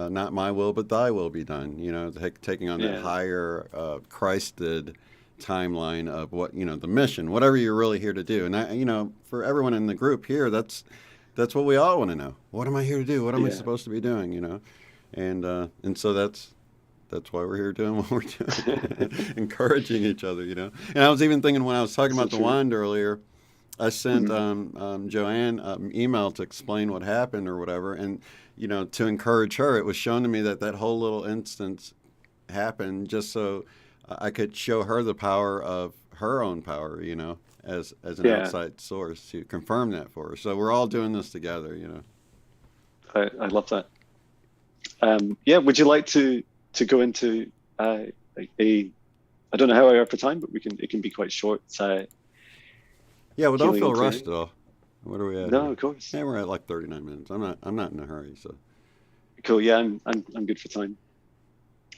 Speaker 1: not my will, but thy will be done, taking on that higher Christed timeline of what, the mission, whatever you're really here to do. And, for everyone in the group here, that's what we all want to know. What am I here to do? What am I supposed to be doing? And so that's why we're here doing what we're doing, encouraging each other. And I was even thinking when I was talking about the wand earlier, I sent Joanne an email to explain what happened or whatever, and to encourage her. It was shown to me that whole little instance happened just so I could show her the power of her own power. As an outside source to confirm that for us. So we're all doing this together,
Speaker 2: I love that. Would you like to go into I don't know how I are for time, but it can be quite short.
Speaker 1: Yeah, well, don't feel rushed at all. What are we at?
Speaker 2: No,
Speaker 1: here?
Speaker 2: of course.
Speaker 1: Yeah, we're at like 39 minutes. I'm not in a hurry, so.
Speaker 2: Cool. Yeah, I'm good for time.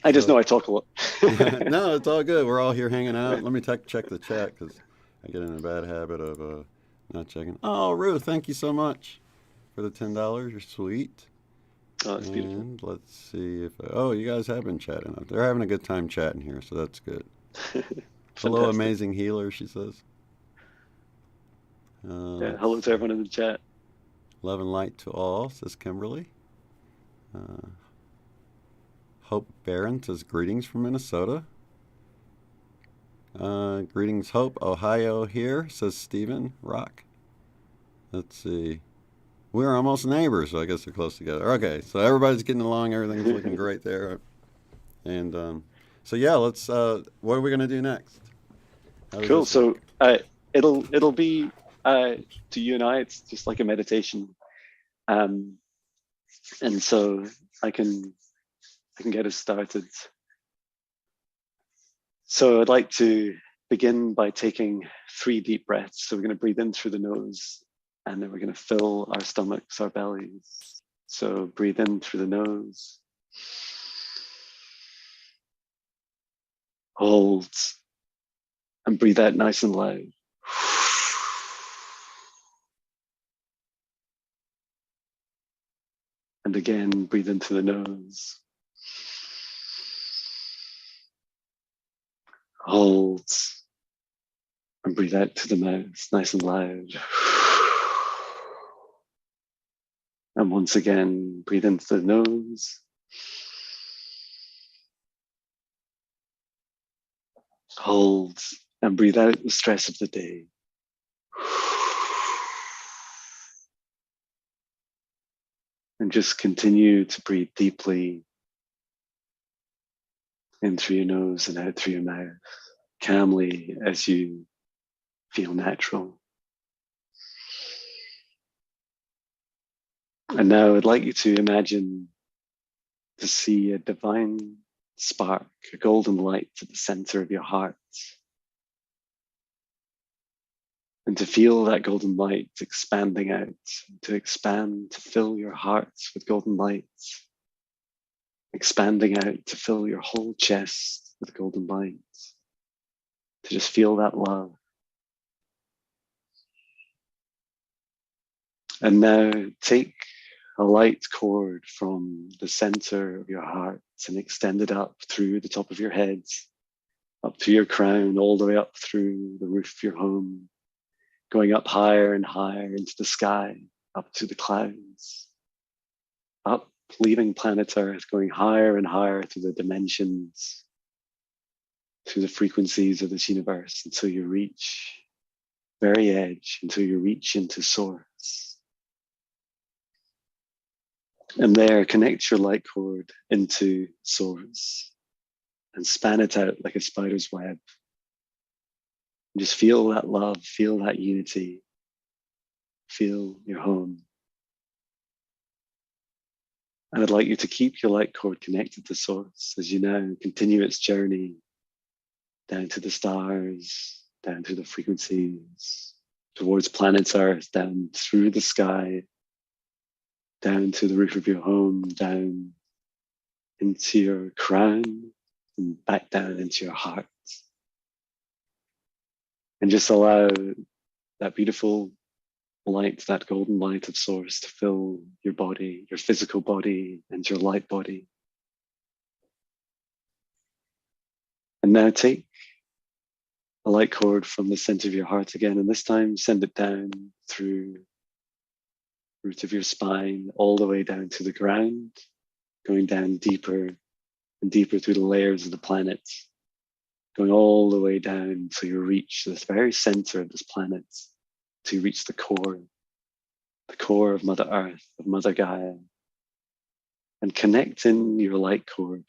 Speaker 2: I just know I talk a lot.
Speaker 1: No, it's all good. We're all here hanging out. Let me check the chat because I get in a bad habit of not checking. Oh, Ruth, thank you so much for the $10. You're sweet.
Speaker 2: Oh, that's beautiful.
Speaker 1: And let's see if you guys have been chatting. They're having a good time chatting here, so that's good. Hello, amazing healer, she says.
Speaker 2: Yeah, hello to everyone in the chat.
Speaker 1: Love and light to all, says Kimberly. Hope Barron says greetings from Minnesota. Greetings, Hope, Ohio here, says Stephen Rock. Let's see. We're almost neighbors, so I guess they're close together. Okay, so everybody's getting along. Everything's looking great there. And so, yeah, let's. What are we going to do next? How does
Speaker 2: Cool.
Speaker 1: this work?
Speaker 2: So it'll be to you and I, it's just like a meditation. And so I can get us started. So I'd like to begin by taking 3 deep breaths. So we're going to breathe in through the nose, and then we're going to fill our stomachs, our bellies. So breathe in through the nose, hold, and breathe out nice and loud. And again, breathe into the nose, hold, and breathe out to the mouth, nice and loud. And once again, breathe into the nose, hold, and breathe out the stress of the day. And just continue to breathe deeply in through your nose and out through your mouth, calmly as you feel natural. And now I'd like you to imagine to see a divine spark, a golden light at the center of your heart. And to feel that golden light expanding out, to expand, to fill your heart with golden light, expanding out to fill your whole chest with golden light, to just feel that love. And now take a light cord from the center of your heart and extend it up through the top of your head, up to your crown, all the way up through the roof of your home, going up higher and higher into the sky, up to the clouds, up, leaving planet Earth, going higher and higher through the dimensions, through the frequencies of this universe, until you reach very edge, until you reach into source. And there, connect your light cord into source and span it out like a spider's web. And just feel that love, feel that unity, feel your home. And I'd like you to keep your light cord connected to source as you now continue its journey down to the stars, down to the frequencies, towards planet Earth, down through the sky, down to the roof of your home, down into your crown, and back down into your heart. And just allow that beautiful light, that golden light of source to fill your body, your physical body, and your light body. And now take a light cord from the center of your heart again, and this time send it down through the root of your spine, all the way down to the ground, going down deeper and deeper through the layers of the planet, going all the way down until you reach the very center of this planet, to reach the core of Mother Earth, of Mother Gaia, and connect in your light cord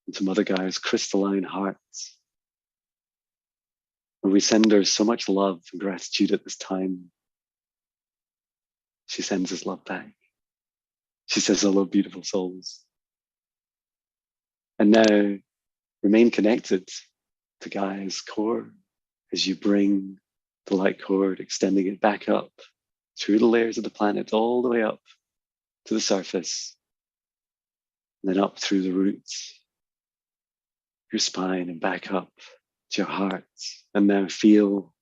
Speaker 2: into Mother Gaia's crystalline heart. And we send her so much love and gratitude at this time. She sends us love back. She says, hello, beautiful souls. And now remain connected to Gaia's core as you bring the light cord, extending it back up through the layers of the planet, all the way up to the surface, and then up through the roots, your spine, and back up to your heart. And now feel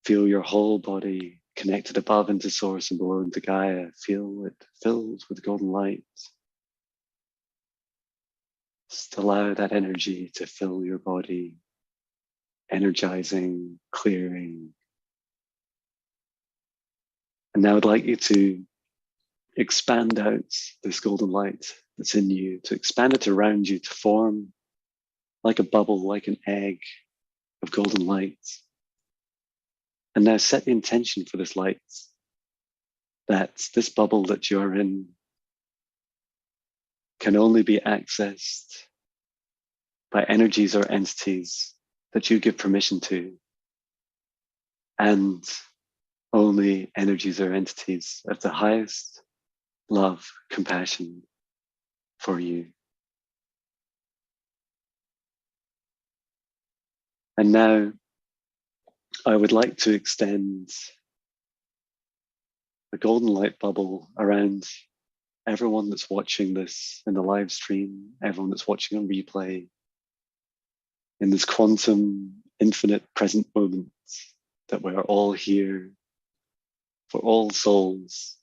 Speaker 2: your whole body connected above into source and below into Gaia. Feel it filled with golden light. Just allow that energy to fill your body, energizing, clearing, And now I'd like you to expand out this golden light that's in you, to expand it around you, to form like a bubble, like an egg of golden light. And now set the intention for this light, that this bubble that you are in can only be accessed by energies or entities that you give permission to, and only energies or entities of the highest love, compassion for you. And now I would like to extend a golden light bubble around everyone that's watching this in the live stream, everyone that's watching on replay, in this quantum, infinite present moment that we're all here for all souls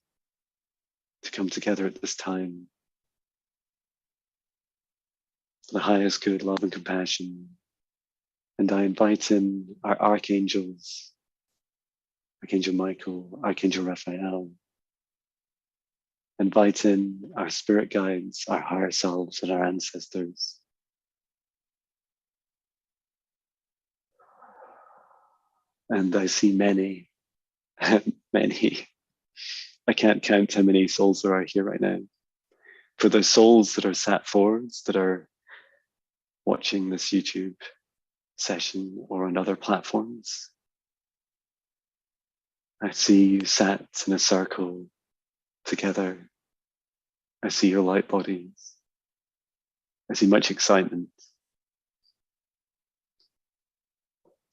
Speaker 2: to come together at this time for the highest good, love, and compassion. And I invite in our archangels, Archangel Michael, Archangel Raphael. Invite in our spirit guides, our higher selves, and our ancestors. And I see many, many. I can't count how many souls there are here right now. For the souls that are sat forwards, that are watching this YouTube session or on other platforms, I see you sat in a circle together. I see your light bodies. I see much excitement.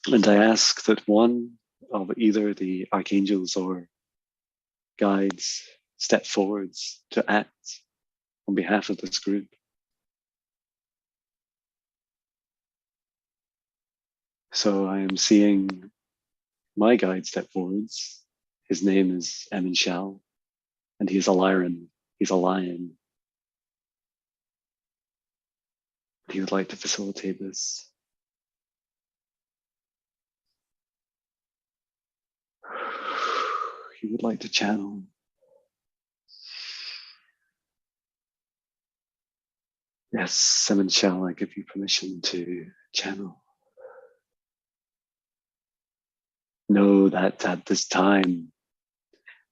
Speaker 2: And I ask that one of either the archangels or guides step forwards to act on behalf of this group. So I am seeing my guide step forwards. His name is Emin Shal, and he is a lion. He's a lion. He would like to facilitate this. He would like to channel. Yes, Emin Shal, I give you permission to channel. Know that at this time,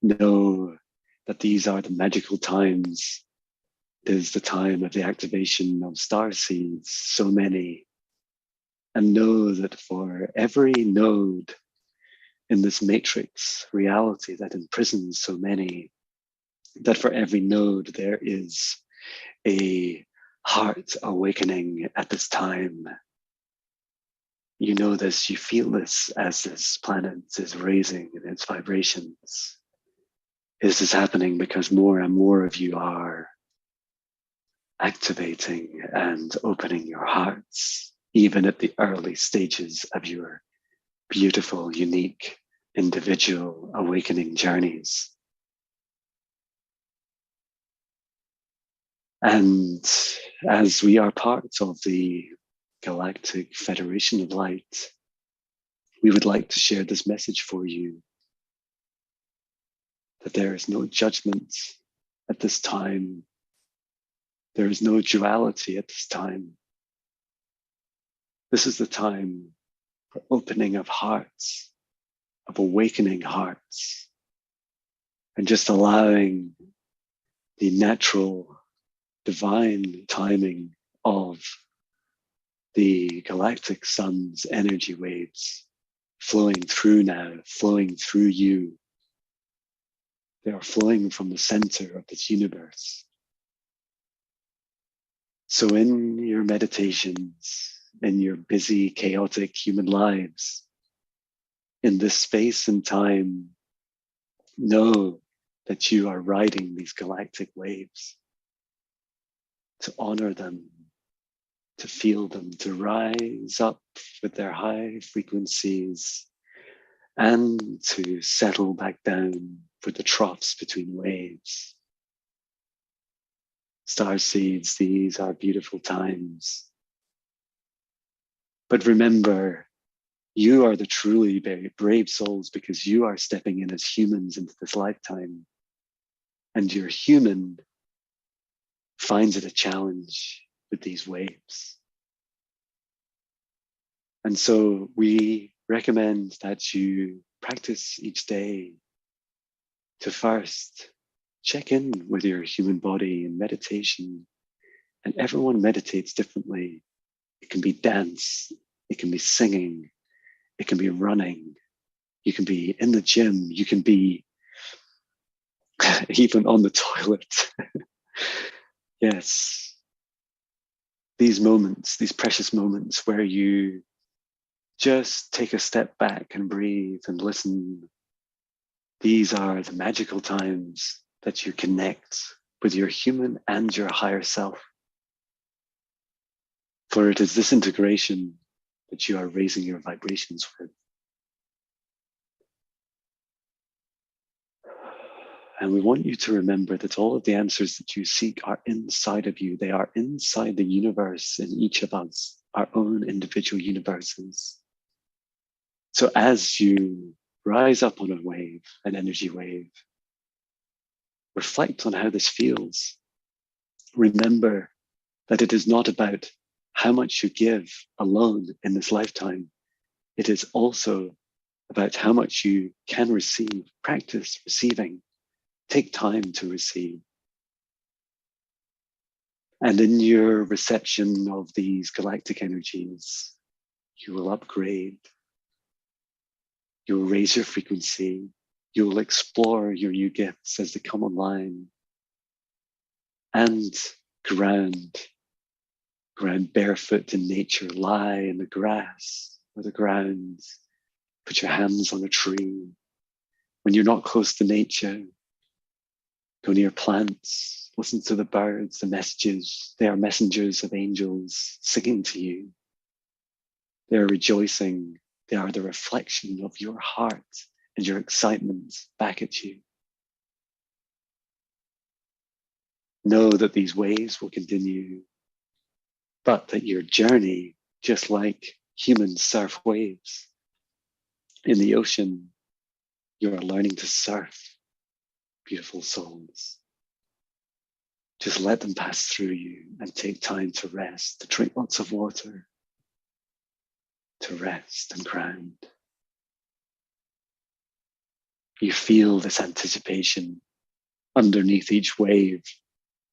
Speaker 2: know that these are the magical times. It is the time of the activation of star seeds, so many. And know that for every node in this matrix reality that imprisons so many, that for every node there is a heart awakening at this time. You know this, you feel this as this planet is raising in its vibrations. This is happening because more and more of you are activating and opening your hearts, even at the early stages of your beautiful, unique, individual awakening journeys. And as we are part of the Galactic Federation of Light, we would like to share this message for you, that there is no judgment at this time. There is no duality at this time. This is the time for opening of hearts, of awakening hearts, and just allowing the natural, divine timing of the galactic sun's energy waves flowing through now, flowing through you. They are flowing from the center of this universe. So in your meditations, in your busy, chaotic human lives, in this space and time, know that you are riding these galactic waves, to honor them, to feel them, to rise up with their high frequencies, and to settle back down for the troughs between waves. Star seeds, these are beautiful times. But remember, You are the truly very brave souls because you are stepping in as humans into this lifetime. And your human finds it a challenge with these waves. And so we recommend that you practice each day to first check in with your human body in meditation. And everyone meditates differently. It can be dance, it can be singing, it can be running, you can be in the gym, you can be even on the toilet. Yes, these moments, these precious moments where you just take a step back and breathe and listen. These are the magical times that you connect with your human and your higher self. For it is this integration that you are raising your vibrations with. And we want you to remember that all of the answers that you seek are inside of you. They are inside the universe in each of us, our own individual universes. So as you rise up on a wave, an energy wave, reflect on how this feels. Remember that it is not about how much you give alone in this lifetime. It is also about how much you can receive. Practice receiving. Take time to receive. And in your reception of these galactic energies, you will upgrade. You will raise your frequency. You will explore your new gifts as they come online. And ground barefoot in nature, lie in the grass or the ground, put your hands on a tree. When you're not close to nature, go near plants, listen to the birds, the messages. They are messengers of angels singing to you. They are rejoicing. They are the reflection of your heart and your excitement back at you. Know that these waves will continue, but that your journey, just like humans surf waves in the ocean, you are learning to surf, beautiful souls. Just let them pass through you and take time to rest, to drink lots of water, to rest and ground. You feel this anticipation. Underneath each wave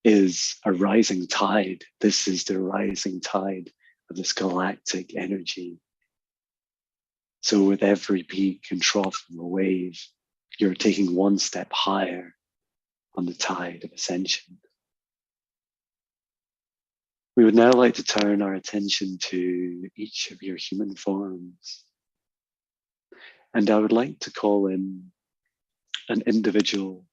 Speaker 2: is a rising tide. This is the rising tide of this galactic energy. So with every peak and trough of a wave, you're taking one step higher on the tide of ascension. We would now like to turn our attention to each of your human forms. And I would like to call in an individual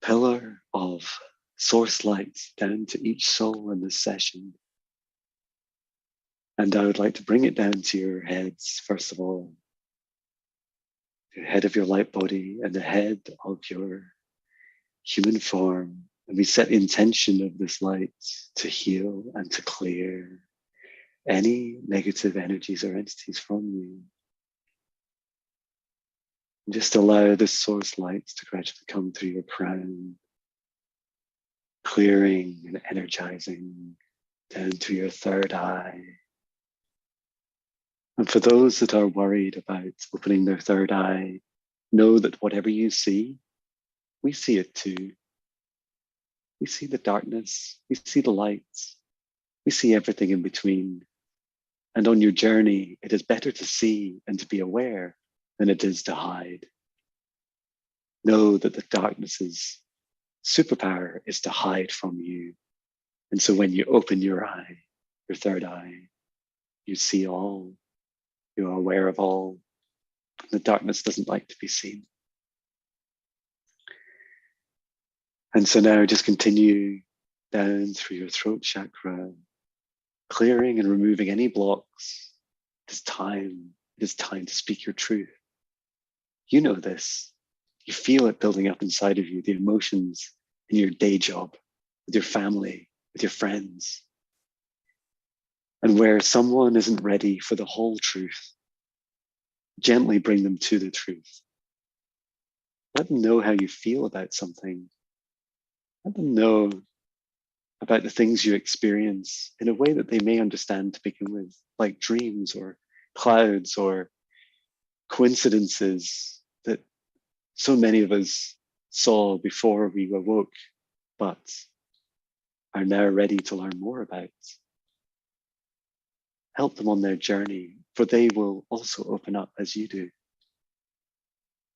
Speaker 2: pillar of source light down to each soul in this session. And I would like to bring it down to your heads, first of all, the head of your light body and the head of your human form. And we set the intention of this light to heal and to clear any negative energies or entities from you. And just allow this source light to gradually come through your crown, clearing and energizing down to your third eye. And for those that are worried about opening their third eye, know that whatever you see, we see it too. We see the darkness, we see the lights, we see everything in between. And on your journey, it is better to see and to be aware than it is to hide. Know that the darkness's superpower is to hide from you. And so when you open your eye, your third eye, you see all, you are aware of all. The darkness doesn't like to be seen. And so now just continue down through your throat chakra, clearing and removing any blocks. It is time. It is time to speak your truth. You know this. You feel it building up inside of you, the emotions in your day job, with your family, with your friends. And where someone isn't ready for the whole truth, gently bring them to the truth. Let them know how you feel about something. Let them know about the things you experience in a way that they may understand to begin with, like dreams or clouds or coincidences that so many of us saw before we awoke, but are now ready to learn more about. Help them on their journey, for they will also open up as you do.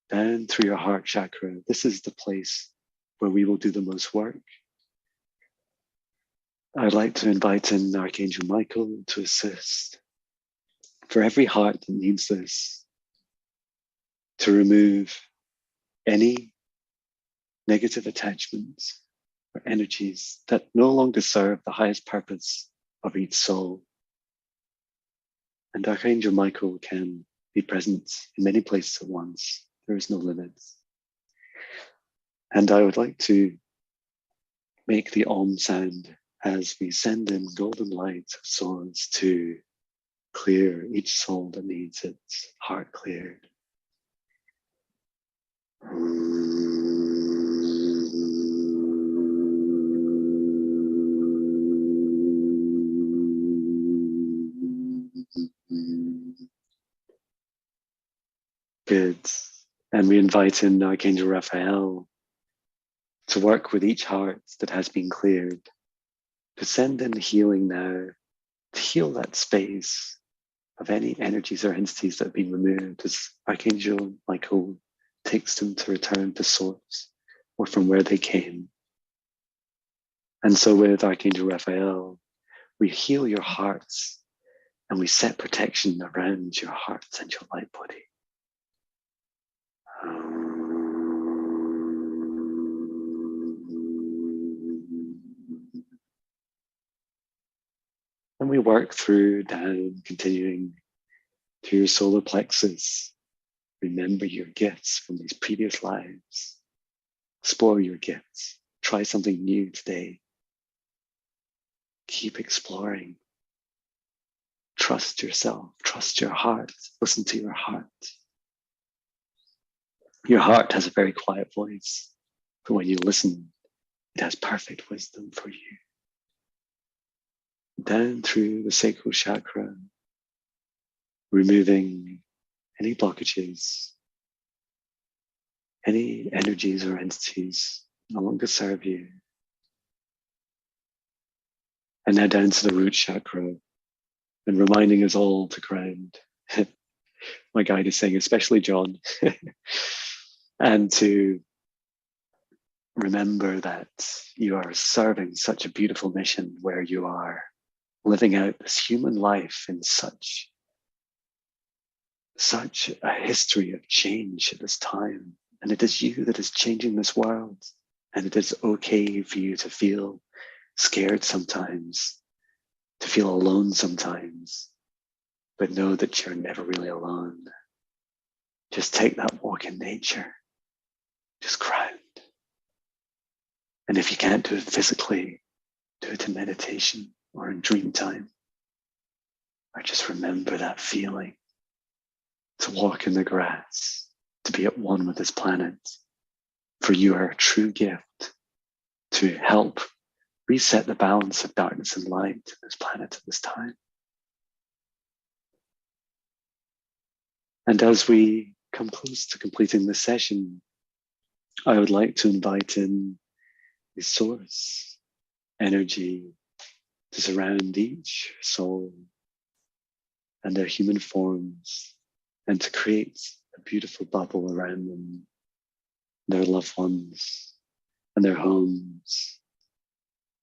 Speaker 2: Down through your heart chakra, this is the place where we will do the most work. I'd like to invite in Archangel Michael to assist for every heart that needs this, to remove any negative attachments or energies that no longer serve the highest purpose of each soul. And Archangel Michael can be present in many places at once. There is no limits. And I would like to make the Om sound as we send in golden light of souls to clear each soul that needs its heart cleared. Good. And we invite in Archangel Raphael to work with each heart that has been cleared, to send in healing now, to heal that space of any energies or entities that have been removed as Archangel Michael takes them to return to source or from where they came. And so with Archangel Raphael, we heal your hearts and we set protection around your hearts and your light body. And we work through down, continuing to your solar plexus. Remember your gifts from these previous lives. Explore your gifts. Try something new today. Keep exploring. Trust yourself. Trust your heart. Listen to your heart. Your heart has a very quiet voice, but when you listen, it has perfect wisdom for you. Down through the sacral chakra, removing any blockages, any energies or entities no longer serve you. And now down to the root chakra, and reminding us all to ground. My guide is saying, especially Jon, and to remember that you are serving such a beautiful mission where you are living out this human life in such a history of change at this time. And it is you that is changing this world. And it is okay for you to feel scared sometimes, to feel alone sometimes, but know that you're never really alone. Just take that walk in nature. Just ground. And if you can't do it physically, do it in meditation or in dream time. Or just remember that feeling to walk in the grass, to be at one with this planet. For you are a true gift to help reset the balance of darkness and light on this planet at this time. And as we come close to completing this session, I would like to invite in the source energy to surround each soul and their human forms, and to create a beautiful bubble around them, their loved ones, and their homes.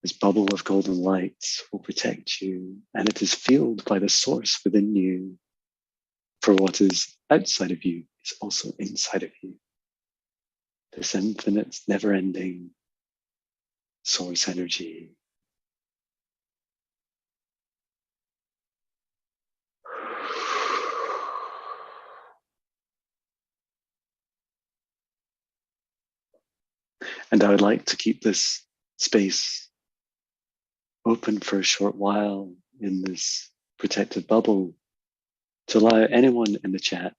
Speaker 2: This bubble of golden light will protect you, and it is fueled by the source within you. For what is outside of you is also inside of you. This infinite, never-ending source energy. And I would like to keep this space open for a short while in this protected bubble to allow anyone in the chat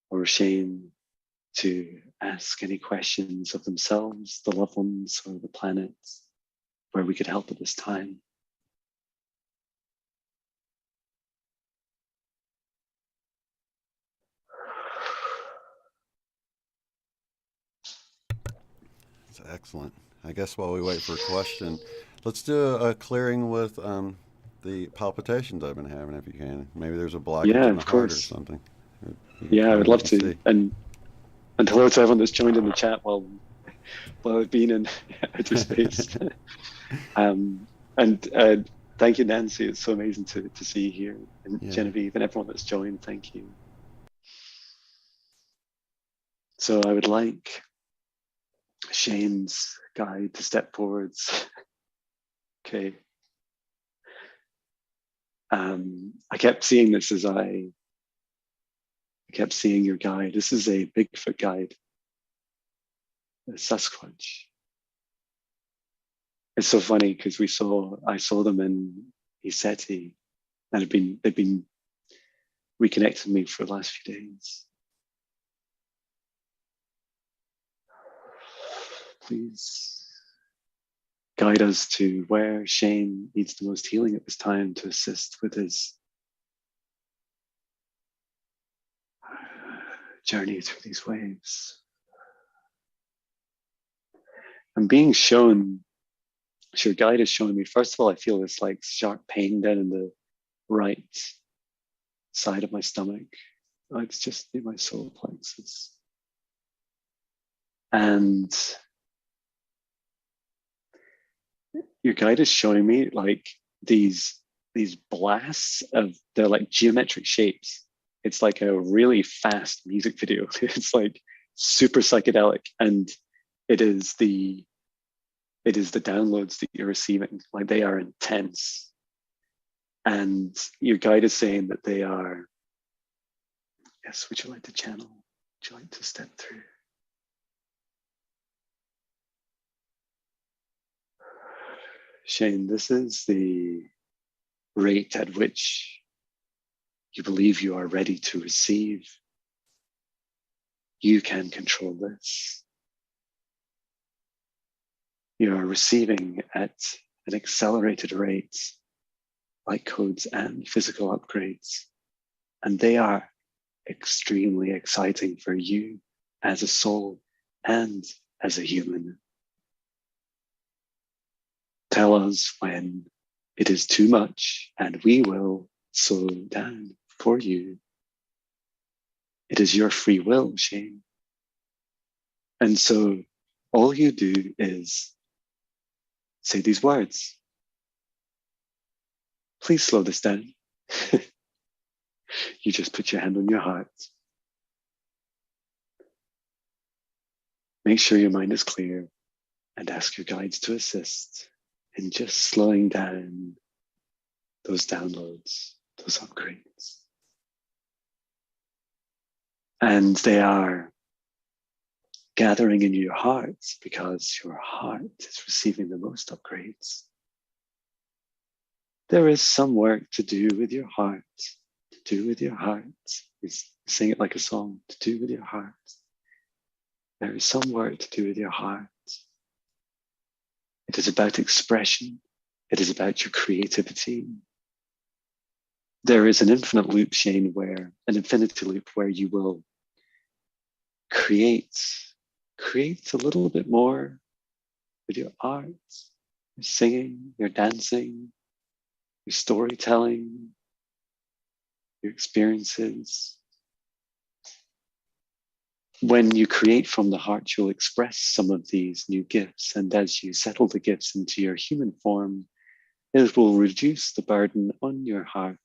Speaker 2: or Shane to ask any questions of themselves, the loved ones, or the planet, where we could help at this time.
Speaker 1: That's excellent. I guess while we wait for a question, let's do a clearing with the palpitations I've been having, if you can. Maybe there's a blockage
Speaker 2: Yeah,
Speaker 1: in the
Speaker 2: of
Speaker 1: heart or
Speaker 2: course.
Speaker 1: something. You can
Speaker 2: Yeah, I
Speaker 1: tell
Speaker 2: would
Speaker 1: me what
Speaker 2: love
Speaker 1: you
Speaker 2: to.
Speaker 1: see.
Speaker 2: And hello to everyone that's joined in the chat while I've been in outer space. Um, and thank you, Nancy. It's so amazing to see you here, and
Speaker 1: Yeah.
Speaker 2: Genevieve and everyone that's joined. Thank you. So I would like Shane's guide to step forwards. Okay. I kept seeing this as I kept seeing your guide. This is a Bigfoot guide, a Sasquatch. It's so funny because I saw them in Iseti, and they've been reconnecting me for the last few days. Please guide us to where Shane needs the most healing at this time to assist with his journey through these waves. I'm being shown, your guide is showing me, first of all, I feel this like sharp pain down in the right side of my stomach. Oh, it's just in my solar plexus. And your guide is showing me like these blasts of, they're like geometric shapes. It's like a really fast music video. It's like super psychedelic, and it is the downloads that you're receiving. Like, they are intense, and your guide is saying that they are, yes, would you like to channel? Would you like to step through? Shane, this is the rate at which you believe you are ready to receive. You can control this. You are receiving at an accelerated rate, light codes and physical upgrades, and they are extremely exciting for you as a soul and as a human. Tell us when it is too much, and we will slow down for you. It is your free will, Shane. And so all you do is say these words. Please slow this down. You just put your hand on your heart. Make sure your mind is clear and ask your guides to assist in just slowing down those downloads, those upgrades. And they are gathering in your heart because your heart is receiving the most upgrades. There is some work to do with your heart, to do with your heart. Sing it like a song, to do with your heart. There is some work to do with your heart. It is about expression. It is about your creativity. There is an infinite loop, Shane, an infinity loop where you will create a little bit more with your art, your singing, your dancing, your storytelling, your experiences. When you create from the heart, you'll express some of these new gifts. And as you settle the gifts into your human form, it will reduce the burden on your heart.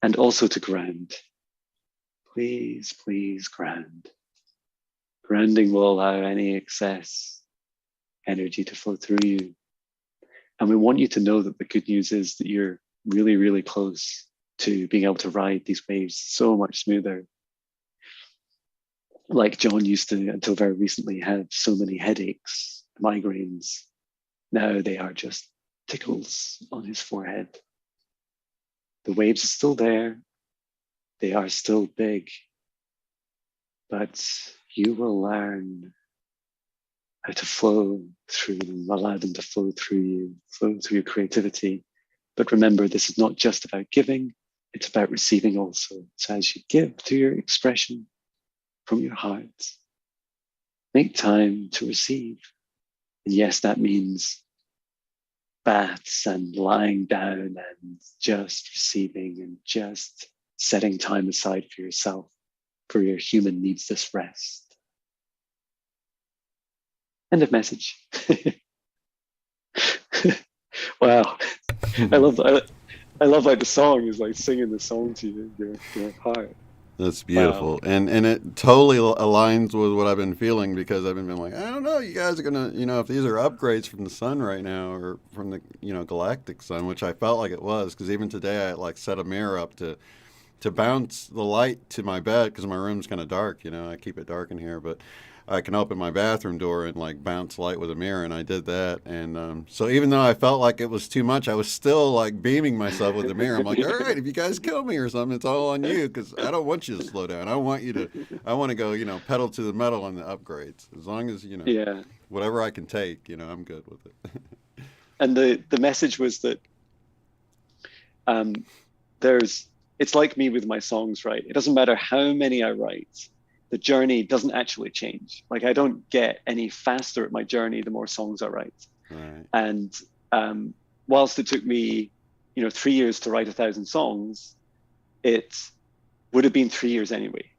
Speaker 2: And also to ground. Please, please ground. Grounding will allow any excess energy to flow through you. And we want you to know that the good news is that you're really, really close to being able to ride these waves so much smoother. Like John used to, until very recently, have so many headaches, migraines, Now they are just tickles on his forehead. The waves are still there. They are still big. But you will learn how to flow through them, allow them to flow through you, flow through your creativity. But remember, this is not just about giving, it's about receiving also. So as you give to your expression from your heart, make time to receive. And yes, that means baths and lying down and just receiving and just setting time aside for yourself, for your human needs this rest. End of message. Wow. I love like the song is like singing the song to you, your heart.
Speaker 1: That's
Speaker 2: Wow.
Speaker 1: beautiful, and it totally aligns with what I've been feeling, because I've been like, I don't know, you guys are gonna, if these are upgrades from the sun right now, or from the galactic sun, which I felt like it was, because even today I like set a mirror up to bounce the light to my bed, because my room's kind of dark. I keep it dark in here, but I can open my bathroom door and like bounce light with a mirror, and I did that. And so even though I felt like it was too much, I was still like beaming myself with the mirror. I'm like, all right, if you guys kill me or something, it's all on you, because I don't want you to slow down. I want to go, pedal to the metal on the upgrades. As long as
Speaker 2: Yeah.
Speaker 1: whatever I can take, I'm good with it.
Speaker 2: And the message was that um, it's like me with my songs, right? It doesn't matter how many I write, the journey doesn't actually change. Like I don't get any faster at my journey the more songs I write.
Speaker 1: Right.
Speaker 2: And whilst it took me, 3 years to write 1,000 songs, it would have been 3 years anyway.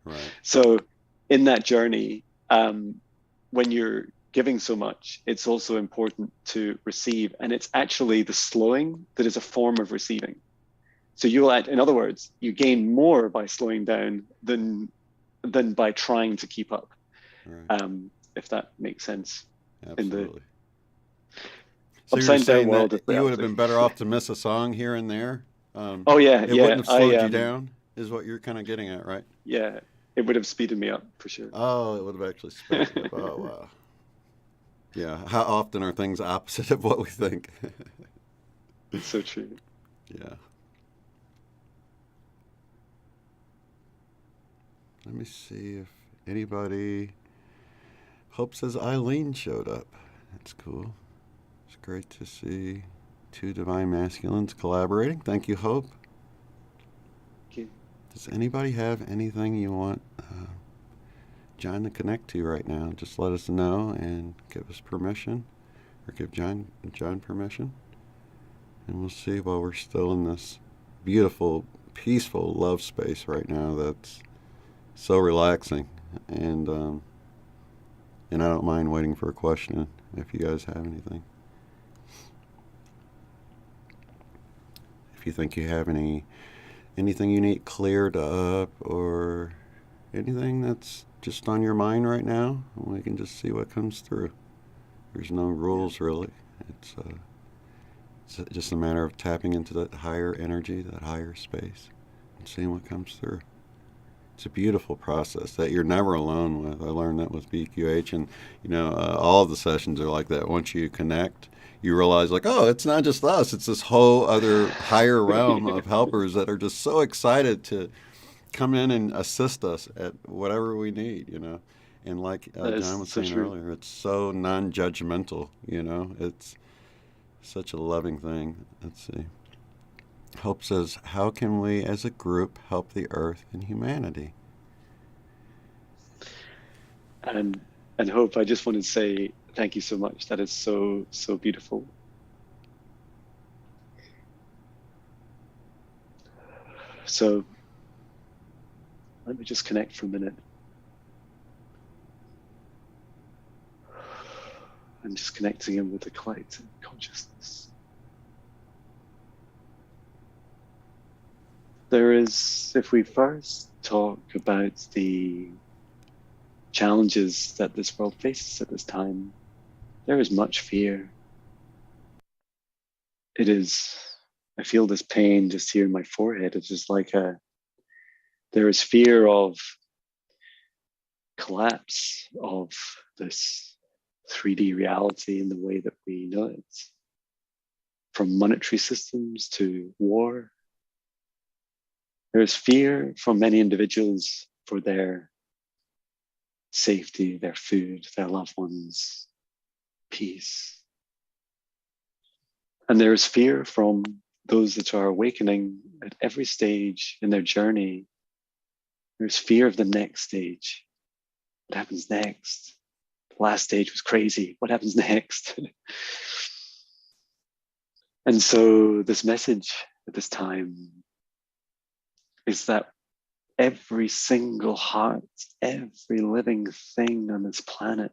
Speaker 1: Right.
Speaker 2: So in that journey, when you're giving so much, it's also important to receive. And it's actually the slowing that is a form of receiving. So in other words, you gain more by slowing down than by trying to keep up.
Speaker 1: Right.
Speaker 2: If that makes sense.
Speaker 1: Absolutely.
Speaker 2: In the
Speaker 1: So you're
Speaker 2: upside down
Speaker 1: saying
Speaker 2: world
Speaker 1: that
Speaker 2: of
Speaker 1: you would have
Speaker 2: reality.
Speaker 1: been better off to miss a song here and there?
Speaker 2: Oh yeah,
Speaker 1: It
Speaker 2: yeah.
Speaker 1: wouldn't have slowed you down, is what you're kind of getting at, right?
Speaker 2: Yeah, it would have speeded me up for sure.
Speaker 1: Oh, it would have actually sped you up. Oh, wow. Yeah. How often are things opposite of what we think?
Speaker 2: So true.
Speaker 1: Yeah. Let me see if anybody. Hope says Eileen showed up. That's cool. It's great to see two divine masculines collaborating. Thank you, Hope.
Speaker 2: Thank you.
Speaker 1: Does anybody have anything you want John to connect to right now? Just let us know and give us permission, or give John permission, and we'll see. While we're still in this beautiful, peaceful love space right now, that's so relaxing, and I don't mind waiting for a question if you guys have anything. If you think you have anything you need cleared up, or anything that's just on your mind right now, we can just see what comes through. There's no rules really. It's just a matter of tapping into that higher energy, that higher space, and seeing what comes through. It's a beautiful process that you're never alone with. I learned that with BQH, and all of the sessions are like that. Once you connect, you realize like, oh, it's not just us. It's this whole other higher realm of helpers that are just so excited to come in and assist us at whatever we need. And like
Speaker 2: That is
Speaker 1: John was
Speaker 2: so
Speaker 1: saying
Speaker 2: true.
Speaker 1: earlier, it's so non-judgmental. It's such a loving thing. Let's see. Hope says, how can we as a group help the earth and humanity?
Speaker 2: And Hope, I just want to say thank you so much. That is so beautiful. So let me just connect for a minute. I'm just connecting in with the collective consciousness. If we first talk about the challenges that this world faces at this time, there is much fear. I feel this pain just here in my forehead. It's just like there is fear of collapse of this 3D reality in the way that we know it, from monetary systems to war. There is fear from many individuals for their safety, their food, their loved ones, peace. And there is fear from those that are awakening at every stage in their journey. There's fear of the next stage. What happens next? The last stage was crazy. What happens next? And so this message at this time is that every single heart, every living thing on this planet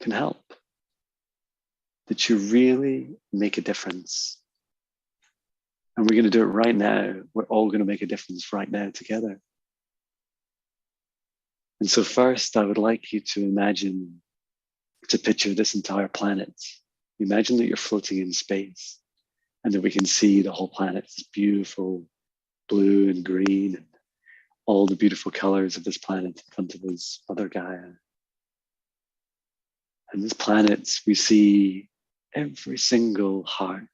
Speaker 2: can help. That you really make a difference. And we're going to do it right now. We're all going to make a difference right now together. And so first, I would like you to picture this entire planet. Imagine that you're floating in space and that we can see the whole planet, this beautiful blue and green and all the beautiful colors of this planet in front of us, Mother Gaia. And this planet, we see every single heart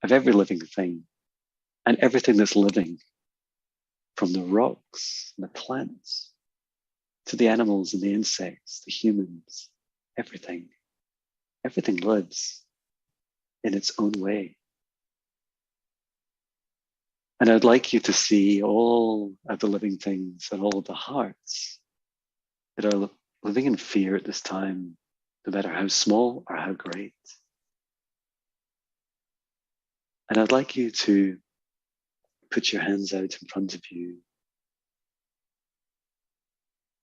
Speaker 2: of every living thing and everything that's living, from the rocks and the plants to the animals and the insects, the humans, everything. Everything lives in its own way. And I'd like you to see all of the living things and all of the hearts that are living in fear at this time, no matter how small or how great. And I'd like you to put your hands out in front of you.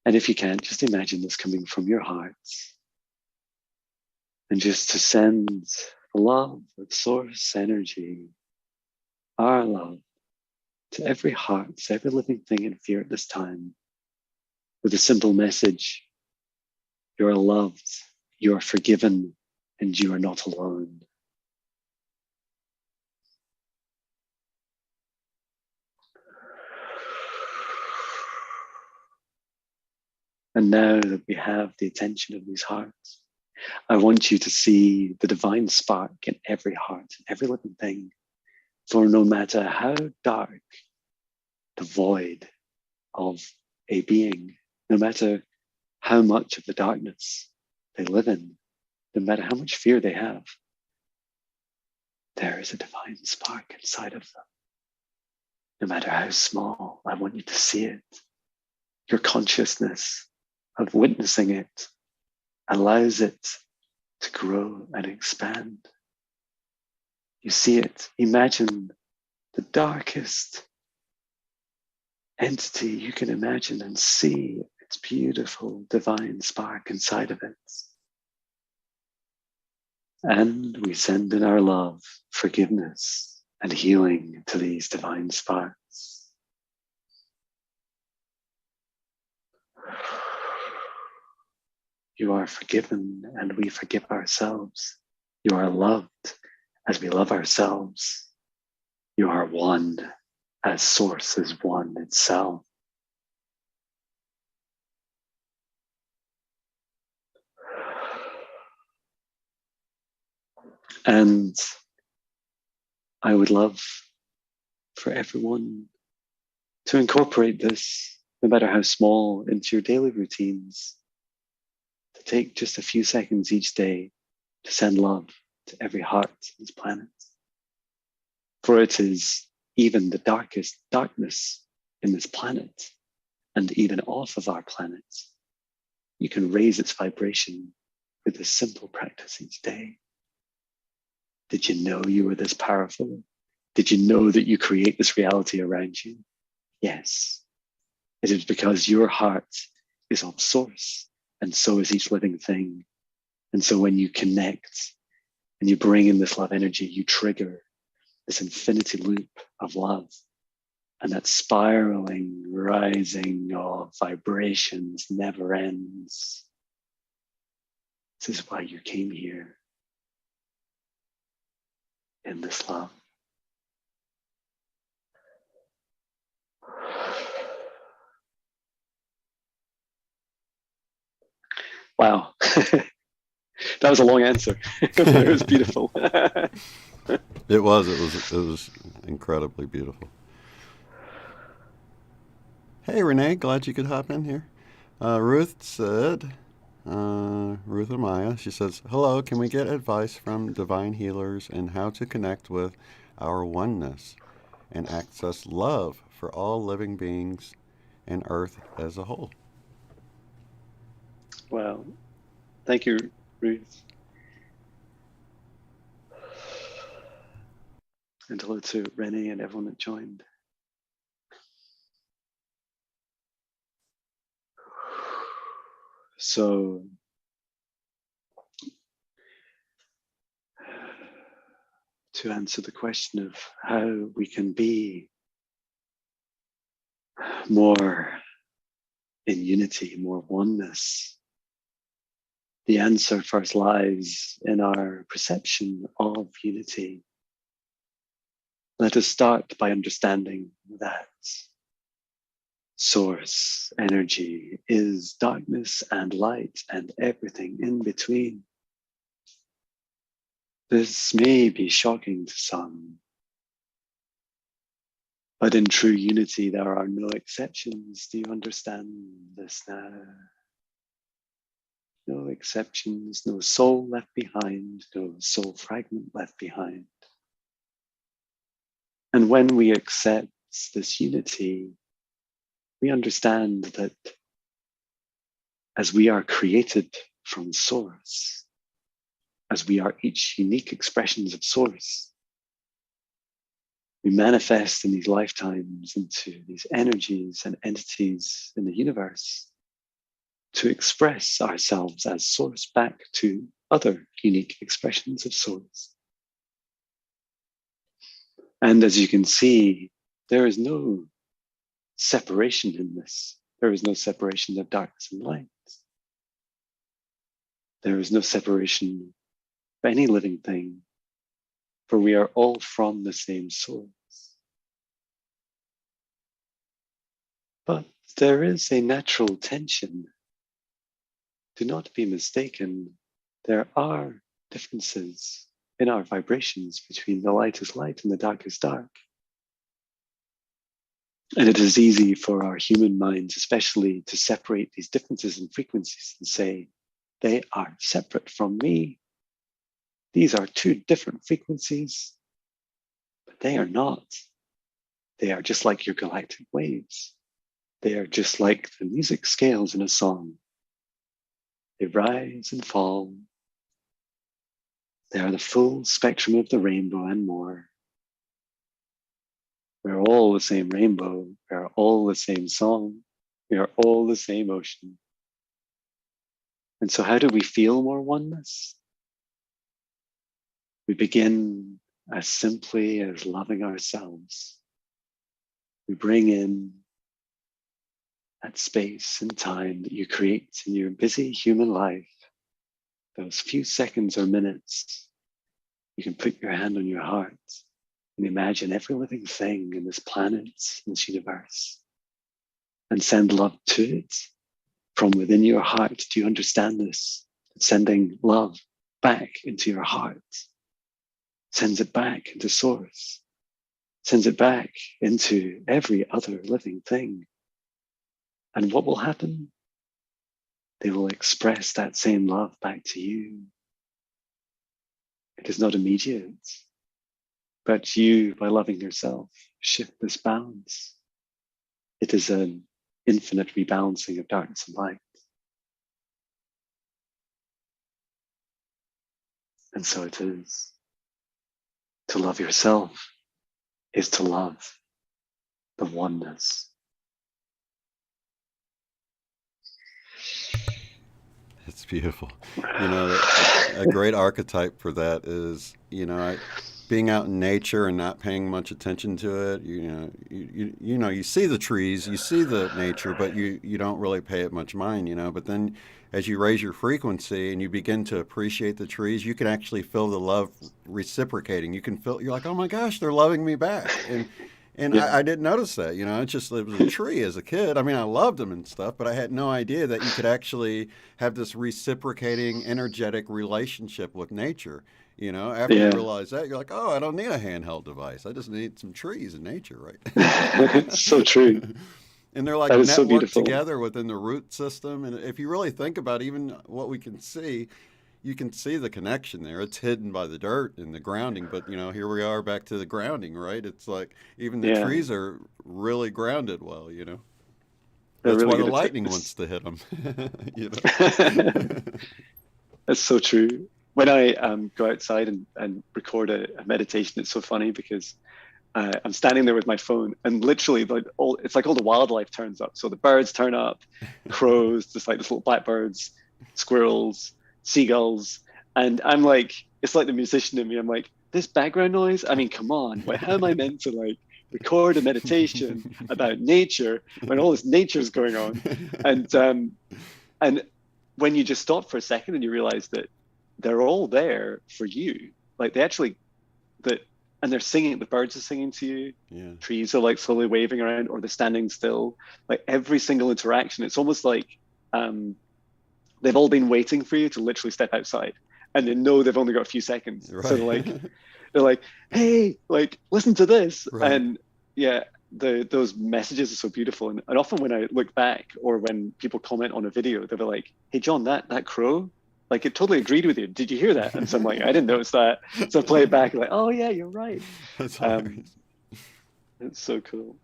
Speaker 2: And if you can, just imagine this coming from your hearts. And just to send love of source energy, our love, to every heart, to every living thing in fear at this time, with a simple message: you are loved, you are forgiven, and you are not alone. And now that we have the attention of these hearts, I want you to see the divine spark in every heart, every living thing. For no matter how dark the void of a being, no matter how much of the darkness they live in, no matter how much fear they have, there is a divine spark inside of them. No matter how small, I want you to see it. Your consciousness of witnessing it allows it to grow and expand. You see it. Imagine the darkest entity you can imagine and see its beautiful divine spark inside of it. And we send in our love, forgiveness, and healing to these divine sparks. You are forgiven and we forgive ourselves. You are loved as we love ourselves. You are one as source is one itself. And I would love for everyone to incorporate this, no matter how small, into your daily routines. To take just a few seconds each day to send love to every heart on this planet. For it is even the darkest darkness in this planet, and even off of our planet, you can raise its vibration with a simple practice each day. Did you know you were this powerful? Did you know that you create this reality around you? Yes. It is because your heart is of source, and so is each living thing. And so when you connect and you bring in this love energy, you trigger this infinity loop of love. And that spiraling, rising of vibrations never ends. This is why you came here, in this love. Wow. That was a long answer. It was beautiful.
Speaker 1: It was. It was incredibly beautiful. Hey, Renee, glad you could hop in here. Ruth said, Ruth Amaya, she says, hello, can we get advice from divine healers and how to connect with our oneness and access love for all living beings and Earth as a whole?
Speaker 2: Well, thank you, Ruth. And hello to Renee and everyone that joined. So, to answer the question of how we can be more in unity, more oneness, the answer first lies in our perception of unity. Let us start by understanding that source energy is darkness and light and everything in between. This may be shocking to some, but in true unity, there are no exceptions. Do you understand this now? No exceptions, no soul left behind, no soul fragment left behind. And when we accept this unity, we understand that as we are created from source, as we are each unique expressions of source, we manifest in these lifetimes into these energies and entities in the universe to express ourselves as source back to other unique expressions of source. And as you can see, there is no separation in this. There is no separation of darkness and light. There is no separation of any living thing, for we are all from the same source. But there is a natural tension. Do not be mistaken. There are differences in our vibrations between the light is light and the dark is dark. And it is easy for our human minds, especially, to separate these differences in frequencies and say, they are separate from me. These are two different frequencies, but they are not. They are just like your galactic waves. They are just like the music scales in a song. They rise and fall. They are the full spectrum of the rainbow and more. We're all the same rainbow. We are all the same song. We are all the same ocean. And so how do we feel more oneness? We begin as simply as loving ourselves. We bring in that space and time that you create in your busy human life, those few seconds or minutes. You can put your hand on your heart and imagine every living thing in this planet, in this universe, and send love to it from within your heart. Do you understand this? Sending love back into your heart sends it back into source, sends it back into every other living thing. And what will happen? They will express that same love back to you. It is not immediate, but you, by loving yourself, shift this balance. It is an infinite rebalancing of darkness and light. And so it is. To love yourself is to love the oneness.
Speaker 1: It's beautiful. You know, a great archetype for that is, being out in nature and not paying much attention to it. You see the trees, you see the nature, but you don't really pay it much mind. But then as you raise your frequency and you begin to appreciate the trees, you can actually feel the love reciprocating. You can feel, you're like, oh my gosh, they're loving me back. And
Speaker 2: Yeah.
Speaker 1: I didn't notice that, it was a tree as a kid. I mean, I loved them and stuff, but I had no idea that you could actually have this reciprocating, energetic relationship with nature. After you
Speaker 2: Yeah.
Speaker 1: realize that, you're like, oh, I don't need a handheld device. I just need some trees in nature, right?
Speaker 2: It's so true.
Speaker 1: And they're like
Speaker 2: That is so
Speaker 1: networked
Speaker 2: beautiful.
Speaker 1: together within the root system. And if you really think about even what we can see, you can see the connection there. It's hidden by the dirt and the grounding, but here we are back to the grounding, right? It's like even the
Speaker 2: Yeah.
Speaker 1: trees are really grounded well.
Speaker 2: They're
Speaker 1: That's
Speaker 2: really
Speaker 1: why the
Speaker 2: good at
Speaker 1: lightning
Speaker 2: this.
Speaker 1: wants to hit them. you
Speaker 2: That's so true. When I go outside and record a meditation, it's so funny because I'm standing there with my phone, and literally, it's like all the wildlife turns up. So the birds turn up, crows, just like this little blackbirds, squirrels, seagulls, and I'm like, it's like the musician in me. I'm like, this background noise. I mean, come on, like, how am I meant to like record a meditation about nature when all this nature's going on? And when you just stop for a second and you realize that they're all there for you, like they actually that, and they're singing. The birds are singing to you.
Speaker 1: yeah.
Speaker 2: Trees are like slowly waving around, or they're standing still. Like every single interaction, it's almost like um, they've all been waiting for you to literally step outside, and they know they've only got a few seconds. So
Speaker 1: Right.
Speaker 2: they're like, hey, like listen to this,
Speaker 1: right.
Speaker 2: and yeah, those messages are so beautiful. And often when I look back, or when people comment on a video, they'll be like, hey John, that crow, like it totally agreed with you. Did you hear that? And so I'm like, I didn't notice that. So I play it back, like, oh yeah, you're right.
Speaker 1: That's
Speaker 2: Um,
Speaker 1: hilarious.
Speaker 2: it's so cool.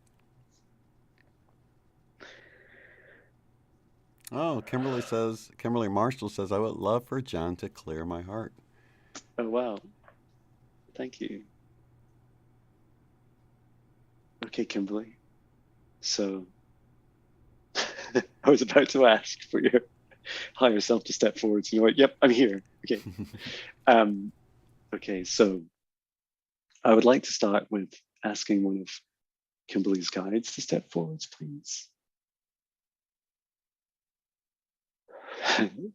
Speaker 1: Oh, Kimberly Marshall says, I would love for John to clear my heart.
Speaker 2: Oh wow, thank you. Okay, Kimberly. So I was about to ask for your higher self to step forward. So you're like, yep, I'm here. Okay. Um, okay, so I would like to start with asking one of Kimberly's guides to step forwards, please.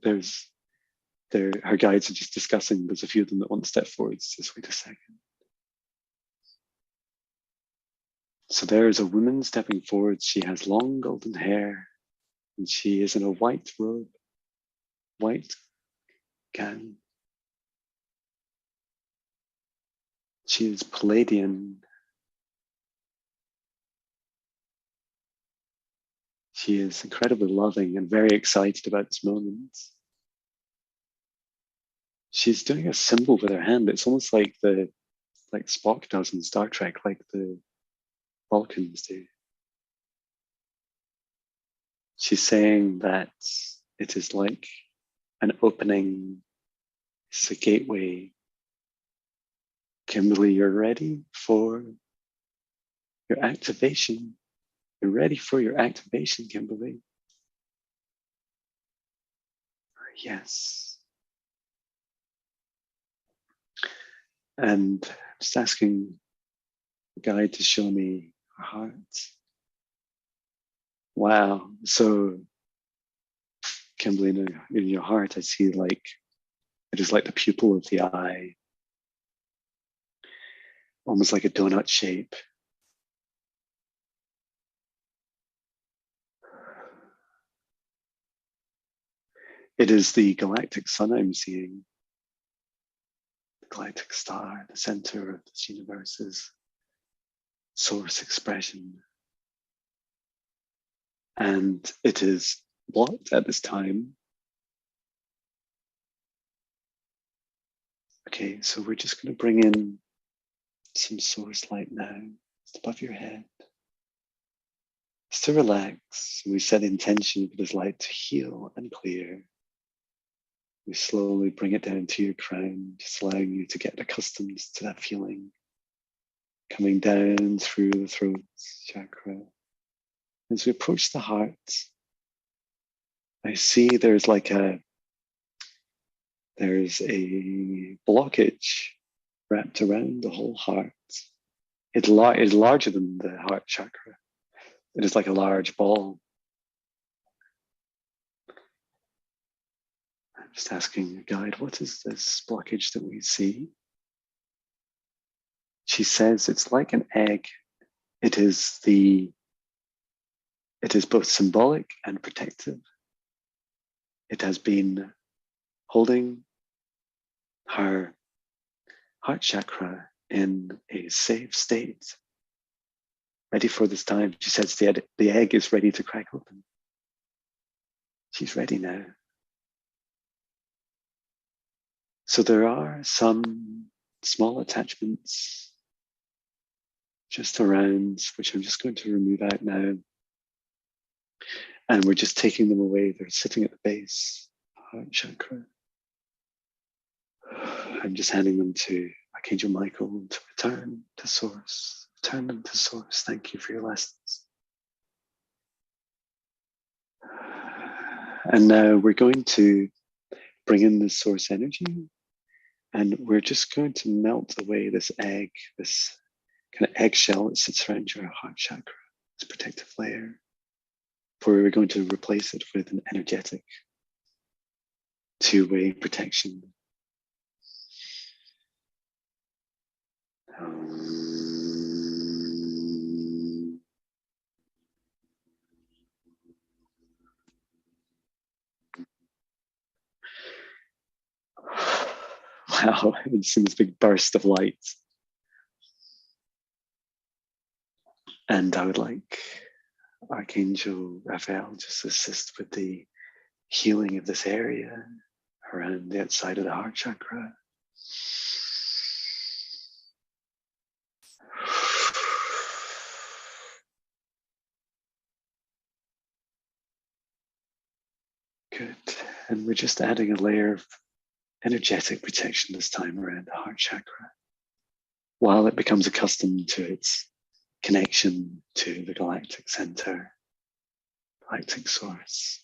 Speaker 2: There's her guides are just discussing. There's a few of them that want to step forwards. Just wait a second. So there is a woman stepping forward. She has long golden hair, and she is in a white robe, white gown. She is Palladian. She is incredibly loving and very excited about this moment. She's doing a symbol with her hand. It's almost like Spock does in Star Trek, like the Vulcans do. She's saying that it is like an opening, it's a gateway. Kimberly, you're ready for your activation. You're ready for your activation, Kimberly. Yes. And just asking the guide to show me her heart. Wow. So, Kimberly, in your heart, I see like it is like the pupil of the eye, almost like a donut shape. It is the galactic sun I'm seeing, the galactic star, the center of this universe's source expression. And it is blocked at this time. Okay, so we're just going to bring in some source light now, just above your head. Just to relax. We set the intention for this light to heal and clear. We slowly bring it down to your crown, just allowing you to get accustomed to that feeling. Coming down through the throat chakra. As we approach the heart, I see there's a blockage wrapped around the whole heart. It is larger than the heart chakra. It is like a large ball. I'm just asking your guide, what is this blockage that we see? She says it's like an egg It is both symbolic and protective. It has been holding her heart chakra in a safe state, ready for this time. She says the egg is ready to crack open. She's ready now. So there are some small attachments just around, which I'm just going to remove out now. And we're just taking them away. They're sitting at the base, heart chakra. I'm just handing them to Archangel Michael to return to source. Return them to source. Thank you for your lessons. And now we're going to bring in the source energy, and we're just going to melt away this egg, this kind of eggshell that sits around your heart chakra, this protective layer, for we're going to replace it with an energetic two-way protection. Wow, it's this big burst of light. And I would like Archangel Raphael just assist with the healing of this area around the outside of the heart chakra. Good. And we're just adding a layer of energetic protection this time around the heart chakra, while it becomes accustomed to its connection to the galactic center, galactic source.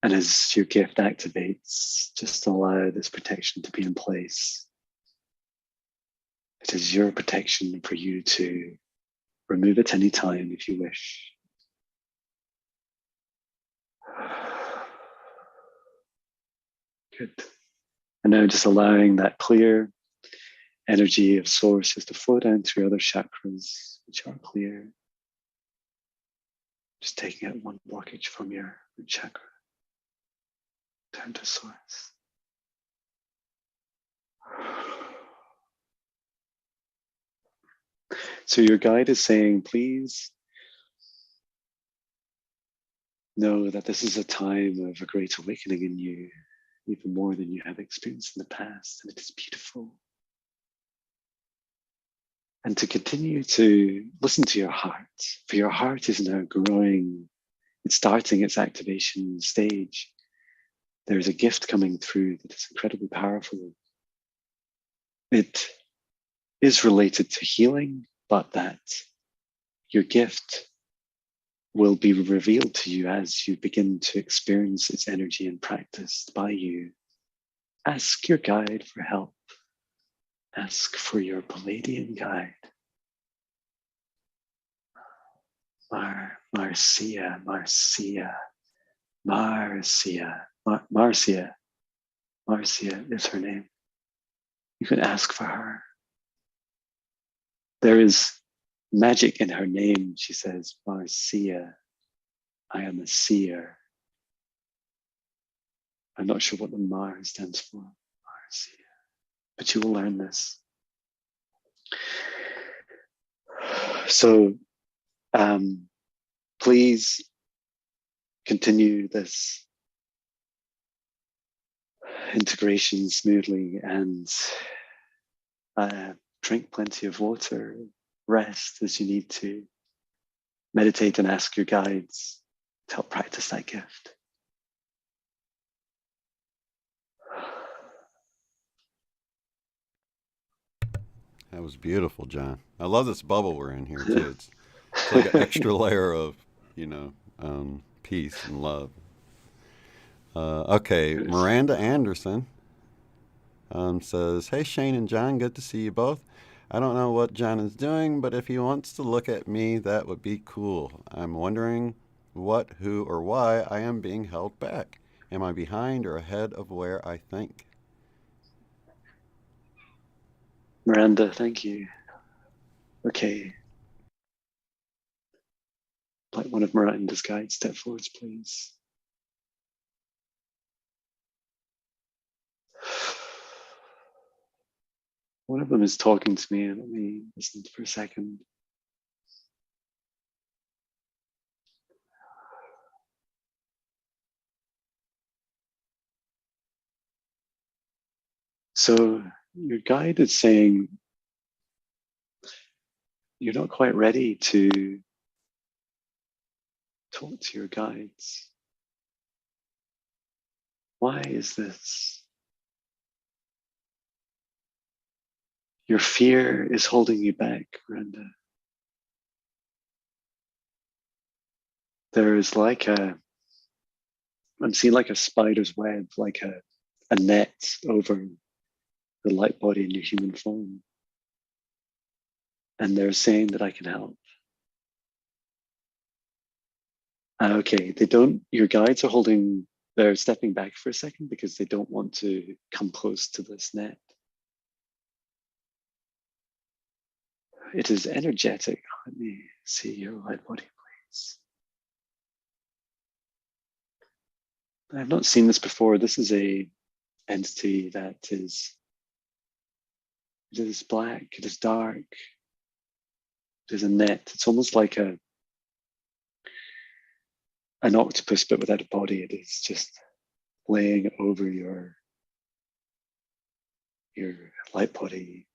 Speaker 2: And as your gift activates, just allow this protection to be in place. It is your protection for you to remove it any time if you wish. Good. And now just allowing that clear energy of source just to flow down through other chakras, which are clear. Just taking out one blockage from your root chakra. Turn to source. So your guide is saying, please know that this is a time of a great awakening in you, even more than you have experienced in the past, and it is beautiful. And to continue to listen to your heart, for your heart is now growing, it's starting its activation stage. There's a gift coming through that is incredibly powerful. It is related to healing, but that your gift will be revealed to you as you begin to experience its energy and practiced by you. Ask your guide for help. Ask for your Palladian guide. Marcia is her name. You can ask for her. There is magic in her name, she says, Marcia. I am a seer. I'm not sure what the Mar stands for, Marcia, but you will learn this. So please continue this integration smoothly and drink plenty of water, rest as you need to, meditate and ask your guides to help practice that gift.
Speaker 1: That was beautiful, John. I love this bubble we're in here too. It's like an extra layer of, peace and love. Okay, Miranda Anderson says, "Hey Shane and John, good to see you both. I don't know what John is doing, but if he wants to look at me, that would be cool. I'm wondering what, who, or why I am being held back. Am I behind or ahead of where I think?"
Speaker 2: Miranda, thank you. Okay. Like one of Miranda's guides, step forwards, please. One of them is talking to me, and let me listen for a second. So your guide is saying you're not quite ready to talk to your guides. Why is this? Your fear is holding you back, Miranda. There is like I'm seeing like a spider's web, like a net over the light body in your human form. And they're saying that I can help. Okay, your guides are they're stepping back for a second because they don't want to come close to this net. It is energetic. Let me see your light body, please. I've not seen this before. This is a entity that it is black, it is dark, it is a net. It's almost like an octopus, but without a body. It is just laying over your light body.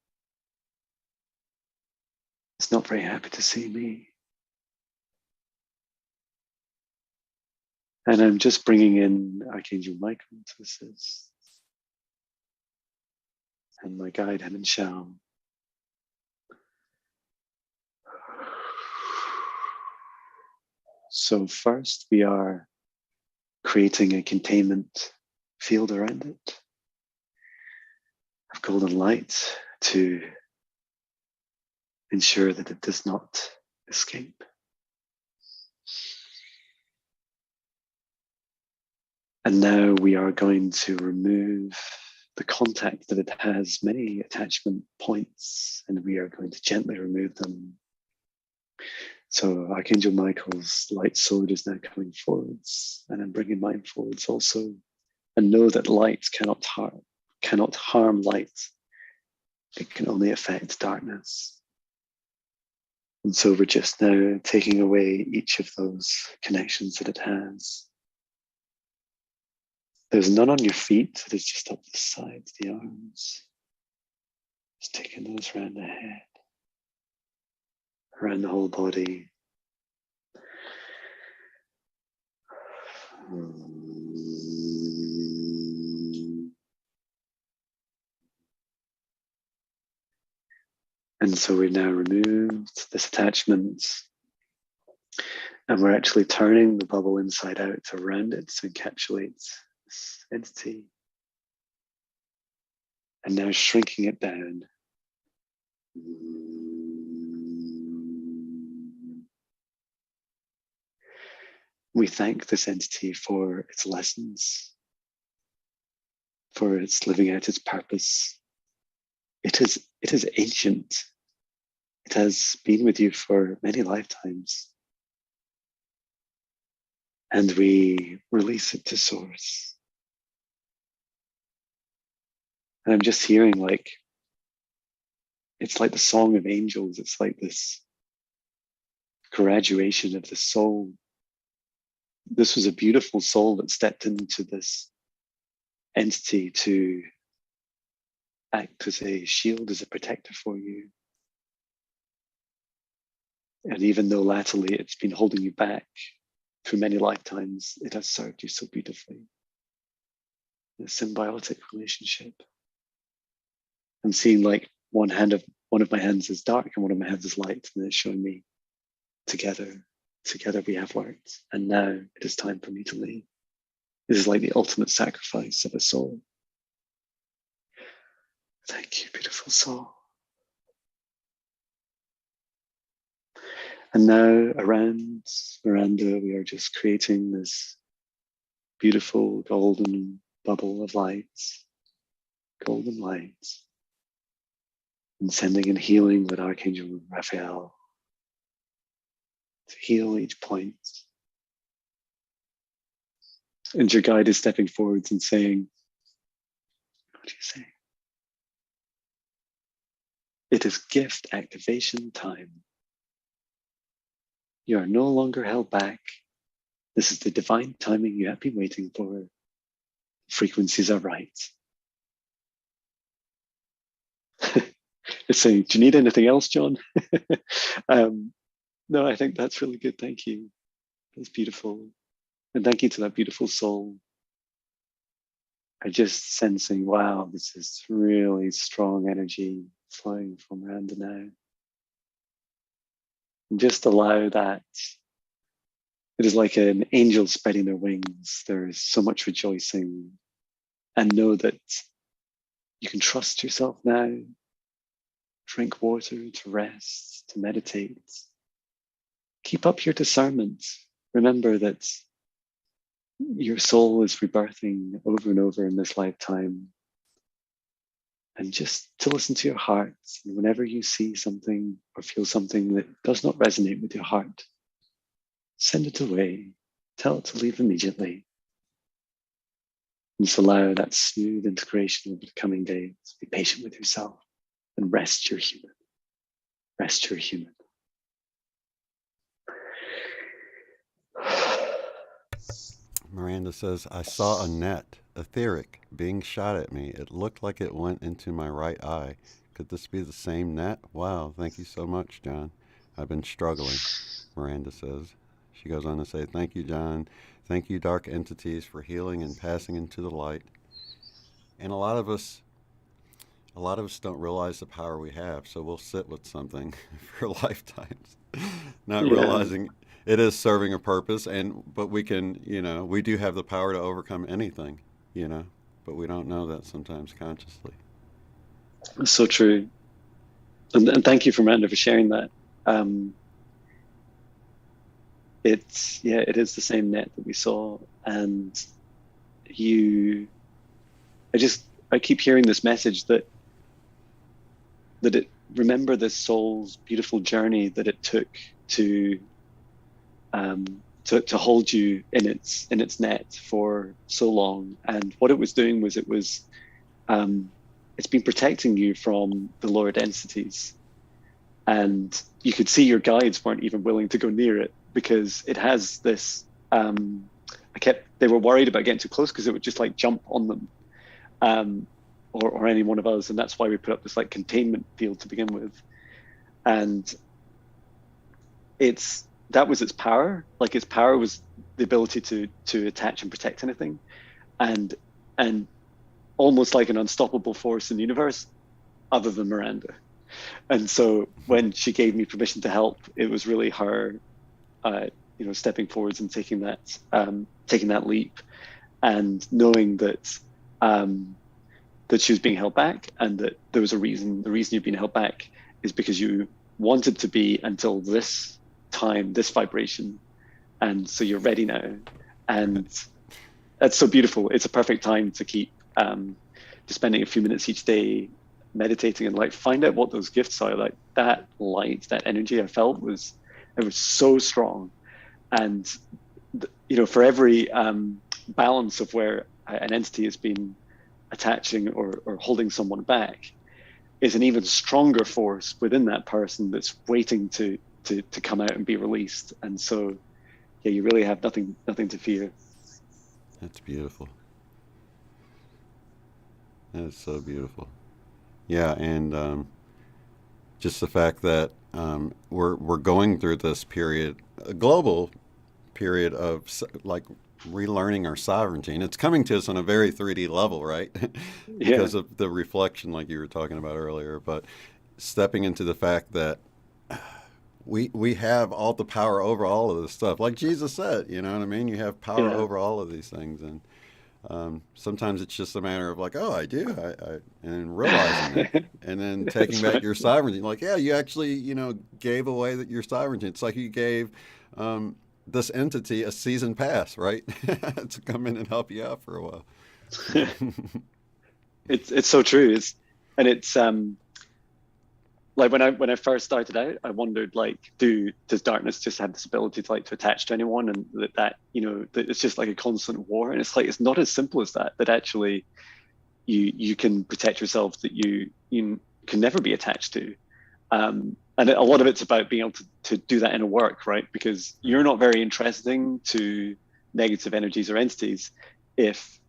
Speaker 2: It's not very happy to see me. And I'm just bringing in Archangel Michael to assist, and my guide, Heaven Shao. So first we are creating a containment field around it of golden light to ensure that it does not escape. And now we are going to remove the contact that it has many attachment points, and we are going to gently remove them. So Archangel Michael's light sword is now coming forwards, and I'm bringing mine forwards also. And know that light cannot harm light. It can only affect darkness. And so we're just now taking away each of those connections that it has. There's none on your feet, it is just up the sides, the arms. Just taking those around the head, around the whole body. And so we've now removed this attachment, and we're actually turning the bubble inside out around it to encapsulate this entity. And now shrinking it down. We thank this entity for its lessons, for its living out its purpose. It is ancient. It has been with you for many lifetimes. And we release it to source. And I'm just hearing it's like the song of angels. It's like this graduation of the soul. This was a beautiful soul that stepped into this entity to act as a shield, as a protector for you. And even though latterly it's been holding you back through many lifetimes, it has served you so beautifully. A symbiotic relationship. I'm seeing like one of my hands is dark and one of my hands is light, and it's showing me together we have worked, and now it is time for me to leave. This is like the ultimate sacrifice of a soul. Thank you, beautiful soul. And now around Miranda, we are just creating this beautiful golden bubble of light, golden light, and sending in healing with Archangel Raphael. to heal each point. And your guide is stepping forwards and saying, what do you say? It is gift activation time. You are no longer held back. This is the divine timing you have been waiting for. Frequencies are right. It's saying, do you need anything else, Jon? No, I think that's really good. Thank you. That's beautiful. And thank you to that beautiful soul. I'm just sensing, wow, this is really strong energy flowing from Miranda now. And just allow that. It is like an angel spreading their wings. There is so much rejoicing. And know that you can trust yourself now. Drink water to rest, to meditate. Keep up your discernment. Remember that your soul is rebirthing over and over in this lifetime. And just to listen to your heart. And whenever you see something or feel something that does not resonate with your heart, send it away. Tell it to leave immediately. And just allow that smooth integration over the coming days. Be patient with yourself and rest your human. Rest your human.
Speaker 1: Miranda says, I saw a net, etheric, being shot at me. It looked like it went into my right eye. Could this be the same net? Wow, thank you so much, Jon. I've been struggling, Miranda says. She goes on to say, thank you, Jon. Thank you, dark entities, for healing and passing into the light. And a lot of us don't realize the power we have, so we'll sit with something for lifetimes, not realizing it is serving a purpose. But we can, we do have the power to overcome anything, but we don't know that sometimes consciously.
Speaker 2: That's so true. And thank you, Miranda, for sharing that. It is the same net that we saw. And I keep hearing this message that remember this soul's beautiful journey that it took to hold you in its net for so long. And what it was doing was it's been protecting you from the lower densities. And you could see your guides weren't even willing to go near it because it has this, they were worried about getting too close because it would just like jump on them. Or any one of us, and that's why we put up this like containment field to begin with. And that was its power. Like its power was the ability to attach and protect anything, and almost like an unstoppable force in the universe, other than Miranda. And so when she gave me permission to help, it was really her, stepping forwards and taking that leap, and knowing that. That she was being held back, and that there was a reason. The reason you've been held back is because you wanted to be until this time, this vibration, and so you're ready now. And that's so beautiful. It's a perfect time to keep just spending a few minutes each day meditating and like find out what those gifts are. Like that light, that energy I felt was so strong, and for every balance of where an entity has been attaching or holding someone back is an even stronger force within that person that's waiting to come out and be released. And so you really have nothing to fear.
Speaker 1: That's beautiful. That is so beautiful. Yeah, and just the fact that we're going through this period, a global period of like relearning our sovereignty, and it's coming to us on a very 3D level, right? Because of the reflection, like you were talking about earlier. But stepping into the fact that we have all the power over all of this stuff, like Jesus said, you know what I mean? You have power over all of these things, and sometimes it's just a matter of like, oh, I do, and realizing it, and then taking back your sovereignty. Like, yeah, you actually, gave away your sovereignty. It's like you gave this entity a season pass, right? To come in and help you out for a while.
Speaker 2: It's so true. It's like when I first started out, I wondered like, does darkness just have this ability to like to attach to anyone, and that you know that it's just like a constant war, and it's like it's not as simple as that. That actually you can protect yourself, that you can never be attached to. And a lot of it's about being able to do that inner work, right? Because you're not very interesting to negative energies or entities if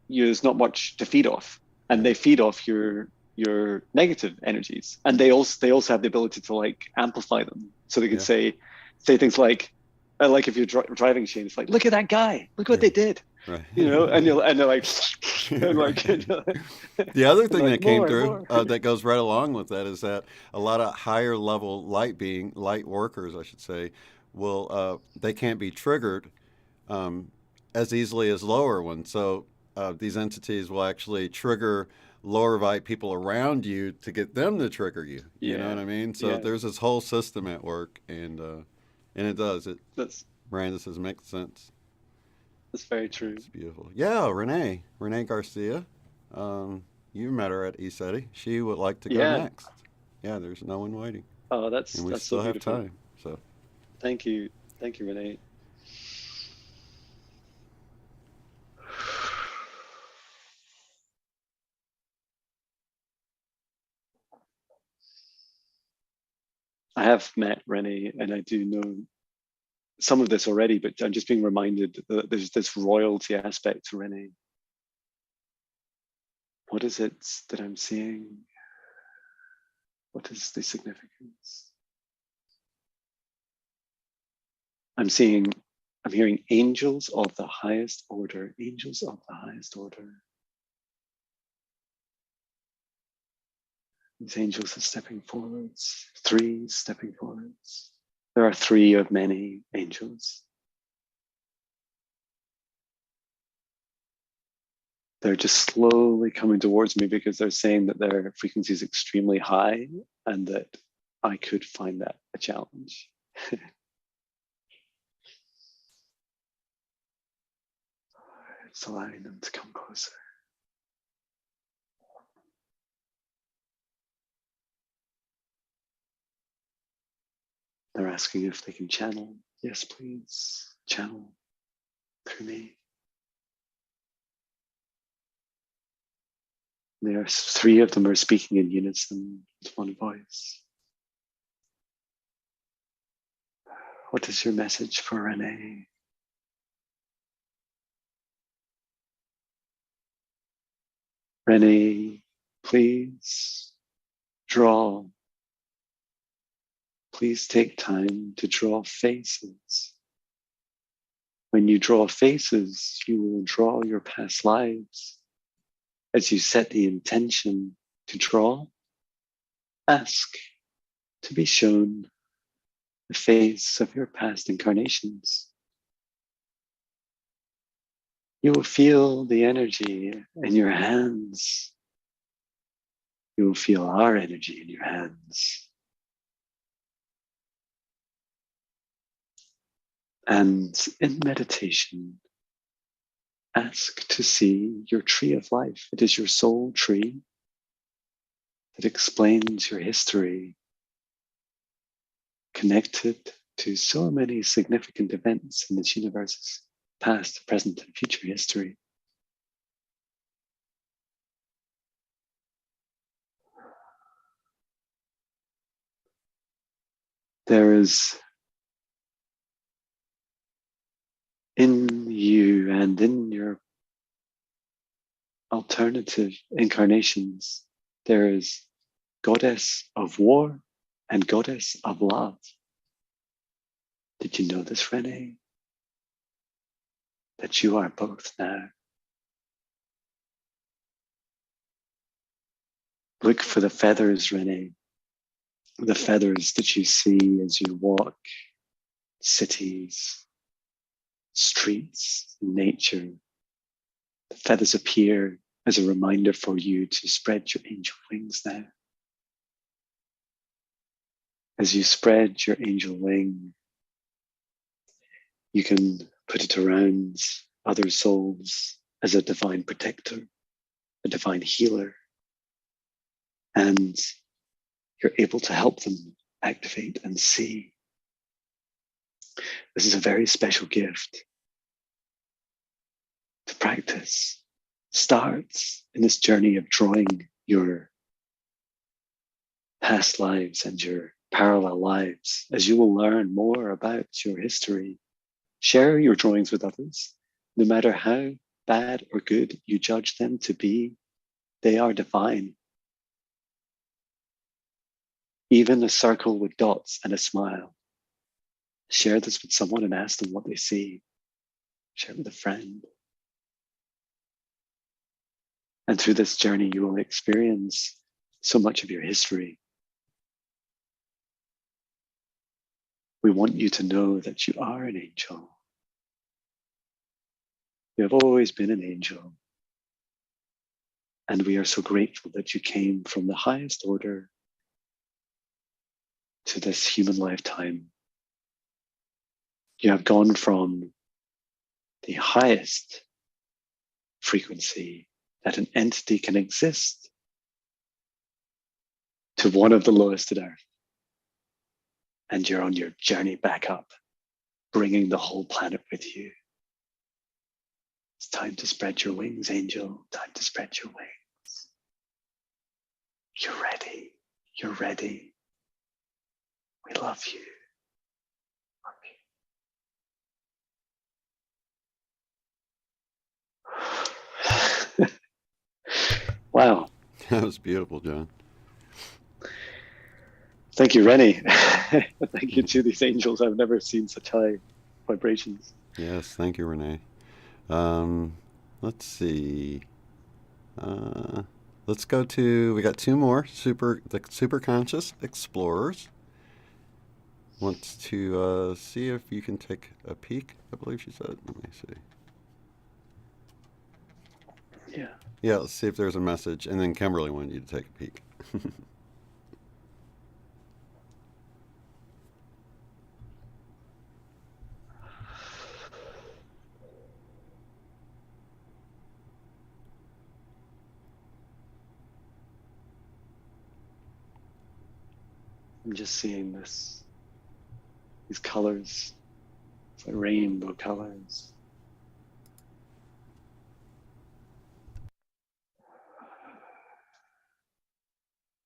Speaker 2: there's not much to feed off, and they feed off your negative energies, and they also have the ability to like amplify them, so they can say things like if you're driving, Shane, it's like, look at that guy, look what they did,
Speaker 1: Right.
Speaker 2: you know, and they're like, and like,
Speaker 1: Right. The other thing
Speaker 2: like
Speaker 1: that came
Speaker 2: more,
Speaker 1: through
Speaker 2: more.
Speaker 1: that goes right along with that is that a lot of higher level light workers, I should say, will they can't be triggered um, as easily as lower ones. So these entities will actually trigger lower light people around you to get them to trigger you. You know
Speaker 2: Yeah,
Speaker 1: what I mean? So
Speaker 2: yeah,
Speaker 1: there's this whole system at work, and it does. It
Speaker 2: that's
Speaker 1: Miranda says makes sense.
Speaker 2: that's very true.
Speaker 1: It's beautiful. Yeah, Renee Garcia. Um, you met her at ESETI. She would like to go
Speaker 2: Yeah.
Speaker 1: next. Yeah, there's no one waiting,
Speaker 2: Oh,
Speaker 1: and we
Speaker 2: that's so
Speaker 1: still have
Speaker 2: beautiful.
Speaker 1: time. So
Speaker 2: Thank you, Renee. I have met Renee, and I do know some of this already, but I'm just being reminded that there's this royalty aspect to Renee. What is it that I'm seeing? What is the significance? I'm seeing, I'm hearing angels of the highest order, angels of the highest order. These angels are stepping forwards, three stepping forwards. There are three of many angels. They're just slowly coming towards me because they're saying that their frequency is extremely high and that I could find that a challenge. It's allowing them to come closer. They're asking if they can channel. Yes, please, channel through me. There are three of them are speaking in unison with one voice. What is your message for Renee? Renee, please draw. Please take time to draw faces. When you draw faces, you will draw your past lives. As you set the intention to draw, ask to be shown the face of your past incarnations. You will feel the energy in your hands. You will feel our energy in your hands. And in meditation, ask to see your tree of life. It is your soul tree that explains your history, connected to so many significant events in this universe's past, present, and future history. There is in you and in your alternative incarnations, there is goddess of war and goddess of love. Did you know this, Renee? That you are both now. Look for the feathers, Renee. The feathers that you see as you walk cities, streets, nature. The feathers appear as a reminder for you to spread your angel wings now. As you spread your angel wing, you can put it around other souls as a divine protector, a divine healer. And you're able to help them activate and see. This is a very special gift to practice. Starts in this journey of drawing your past lives and your parallel lives. As you will learn more about your history, share your drawings with others. No matter how bad or good you judge them to be, they are divine. Even a circle with dots and a smile. Share this with someone and ask them what they see. Share it with a friend. And through this journey, you will experience so much of your history. We want you to know that you are an angel. You have always been an angel. And we are so grateful that you came from the highest order to this human lifetime. You have gone from the highest frequency that an entity can exist to one of the lowest on earth. And you're on your journey back up, bringing the whole planet with you. It's time to spread your wings, angel. Time to spread your wings. You're ready. You're ready. We love you. Love you. Wow.
Speaker 1: That was beautiful, Jon.
Speaker 2: Thank you, Rennie. Thank you to these angels. I've never seen such high vibrations.
Speaker 1: Yes, thank you, Renee. Let's see. Let's go to, we got two more, the super conscious explorers. Wants to see if you can take a peek, I believe she said. Let me see.
Speaker 2: Yeah.
Speaker 1: Yeah, let's see if there's a message. And then Kimberly wanted you to take a peek.
Speaker 2: I'm just seeing these colors, it's like rainbow colors.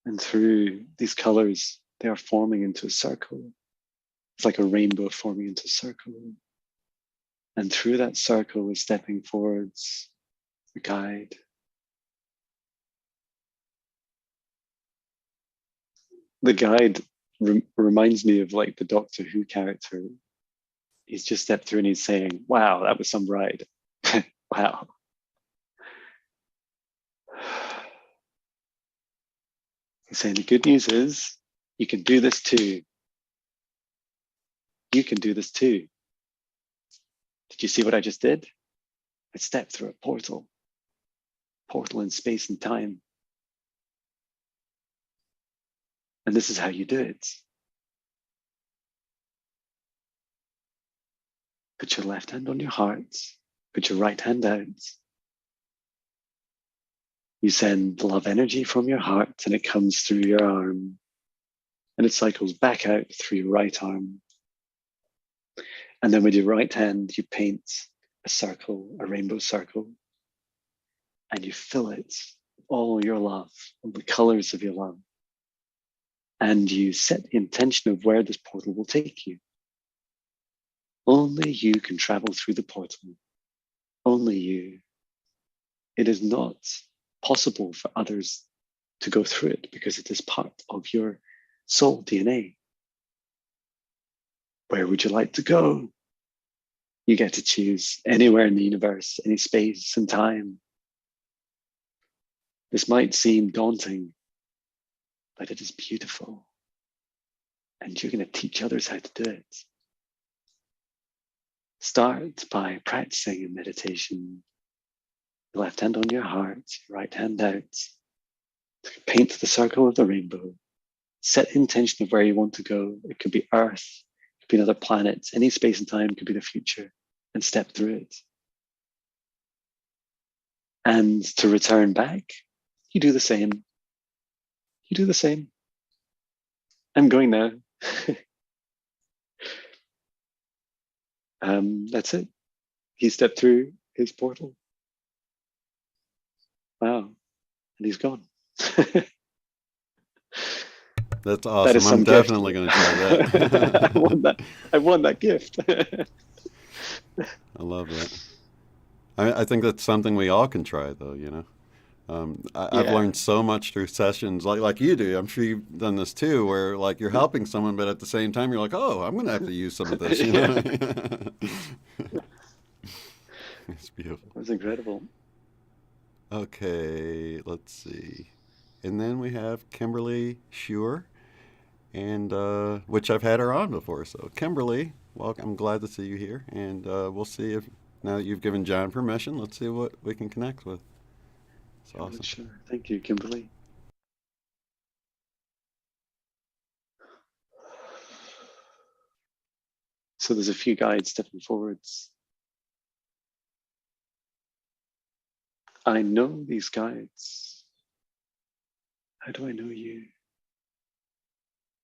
Speaker 2: And through these colors, they are forming into a circle. It's like a rainbow forming into a circle. And through that circle is stepping forwards a guide. The guide reminds me of like the Doctor Who character. He's just stepped through and he's saying, wow, that was some ride. Wow. He's saying the good news is you can do this too. You can do this too. Did you see what I just did? I stepped through a portal in space and time. And this is how you do it. Put your left hand on your heart, put your right hand out. You send love energy from your heart and it comes through your arm and it cycles back out through your right arm. And then with your right hand, you paint a circle, a rainbow circle, and you fill it with all your love, all the colors of your love. And you set the intention of where this portal will take you. Only you can travel through the portal. Only you. It is not possible for others to go through it because it is part of your soul DNA. Where would you like to go? You get to choose anywhere in the universe, any space and time. This might seem daunting, but it is beautiful. And you're going to teach others how to do it. Start by practicing in meditation. Left hand on your heart, right hand out. Paint the circle of the rainbow. Set the intention of where you want to go. It could be Earth, it could be another planet, any space and time could be the future, and step through it. And to return back, you do the same. You do the same. I'm going now. That's it. He stepped through his portal. Wow. And he's gone.
Speaker 1: That's
Speaker 2: That is
Speaker 1: awesome. I'm
Speaker 2: some gift.
Speaker 1: definitely going to try
Speaker 2: I
Speaker 1: that.
Speaker 2: won that. I won that gift.
Speaker 1: I love that. I think that's something we all can try, though. I've
Speaker 2: Yeah.
Speaker 1: learned so much through sessions, like you do. I'm sure you've done this too, where like you're helping someone, but at the same time you're like, oh, I'm going to have to use some of this.
Speaker 2: Yeah.
Speaker 1: It's beautiful.
Speaker 2: It was incredible.
Speaker 1: Okay, let's see. And then we have Kimberly Shure, and which I've had her on before. So Kimberly, welcome. I'm glad to see you here, and we'll see if now that you've given John permission, let's see what we can connect with. It's awesome.
Speaker 2: Sure. Thank you, Kimberly. So there's a few guides stepping forwards. I know these guides. How do I know you?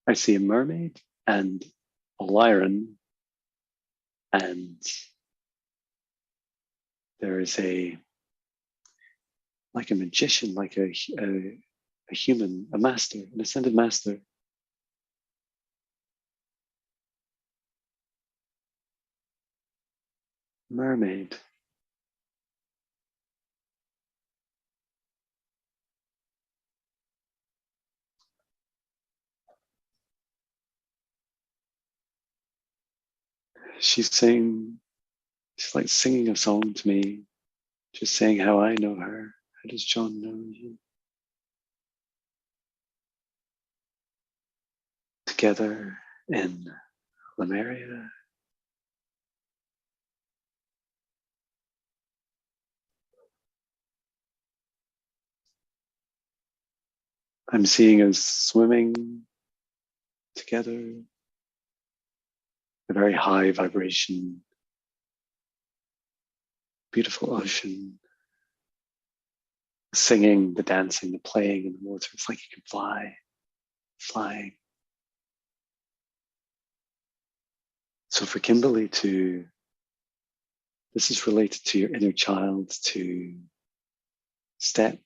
Speaker 2: I see a mermaid and a lion, and there is like a magician, like a human, a master, an ascended master. Mermaid. She's like singing a song to me, just saying how I know her. How does Jon know you? Together in Lemuria. I'm seeing us swimming together, a very high vibration, beautiful ocean, singing, the dancing, the playing in the water. It's like you can fly, flying. So for Kimberly this is related to your inner child, to step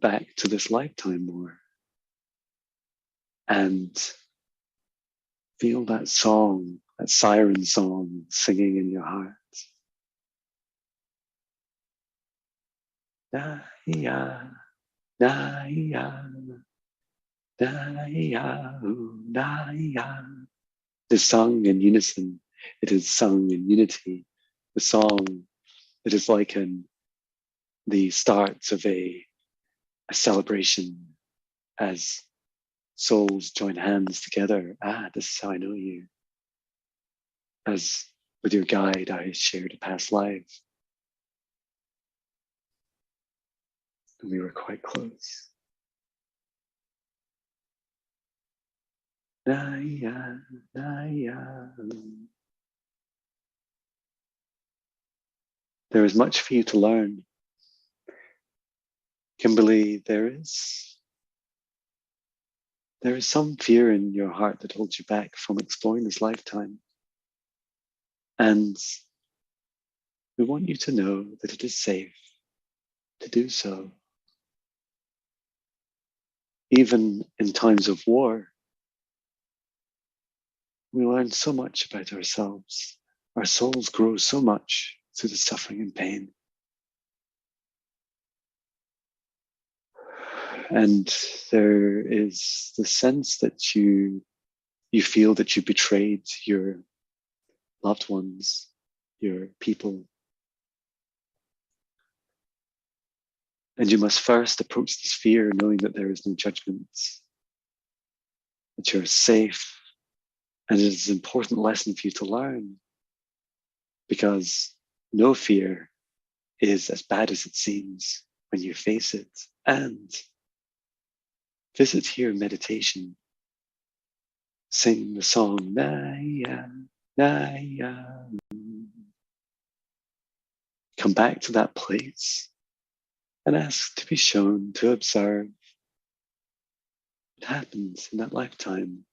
Speaker 2: back to this lifetime more and feel that song, that siren song singing in your heart. Na-ya, na-ya, na-ya, na-ya. It is sung in unison. It is sung in unity. The song, it is like the start of a celebration as souls join hands together. This is how I know you. As with your guide, I shared a past life. And we were quite close. Naya, Naya. There is much for you to learn. Kimberly, there is some fear in your heart that holds you back from exploring this lifetime. And we want you to know that it is safe to do so. Even in times of war, we learn so much about ourselves. Our souls grow so much through the suffering and pain. And there is the sense that you feel that you betrayed your loved ones, your people. And you must first approach this fear knowing that there is no judgment, that you're safe. And it is an important lesson for you to learn, because no fear is as bad as it seems when you face it. And visit here in meditation. Sing the song, Naya, Naya. Come back to that place and ask to be shown, to observe What happens in that lifetime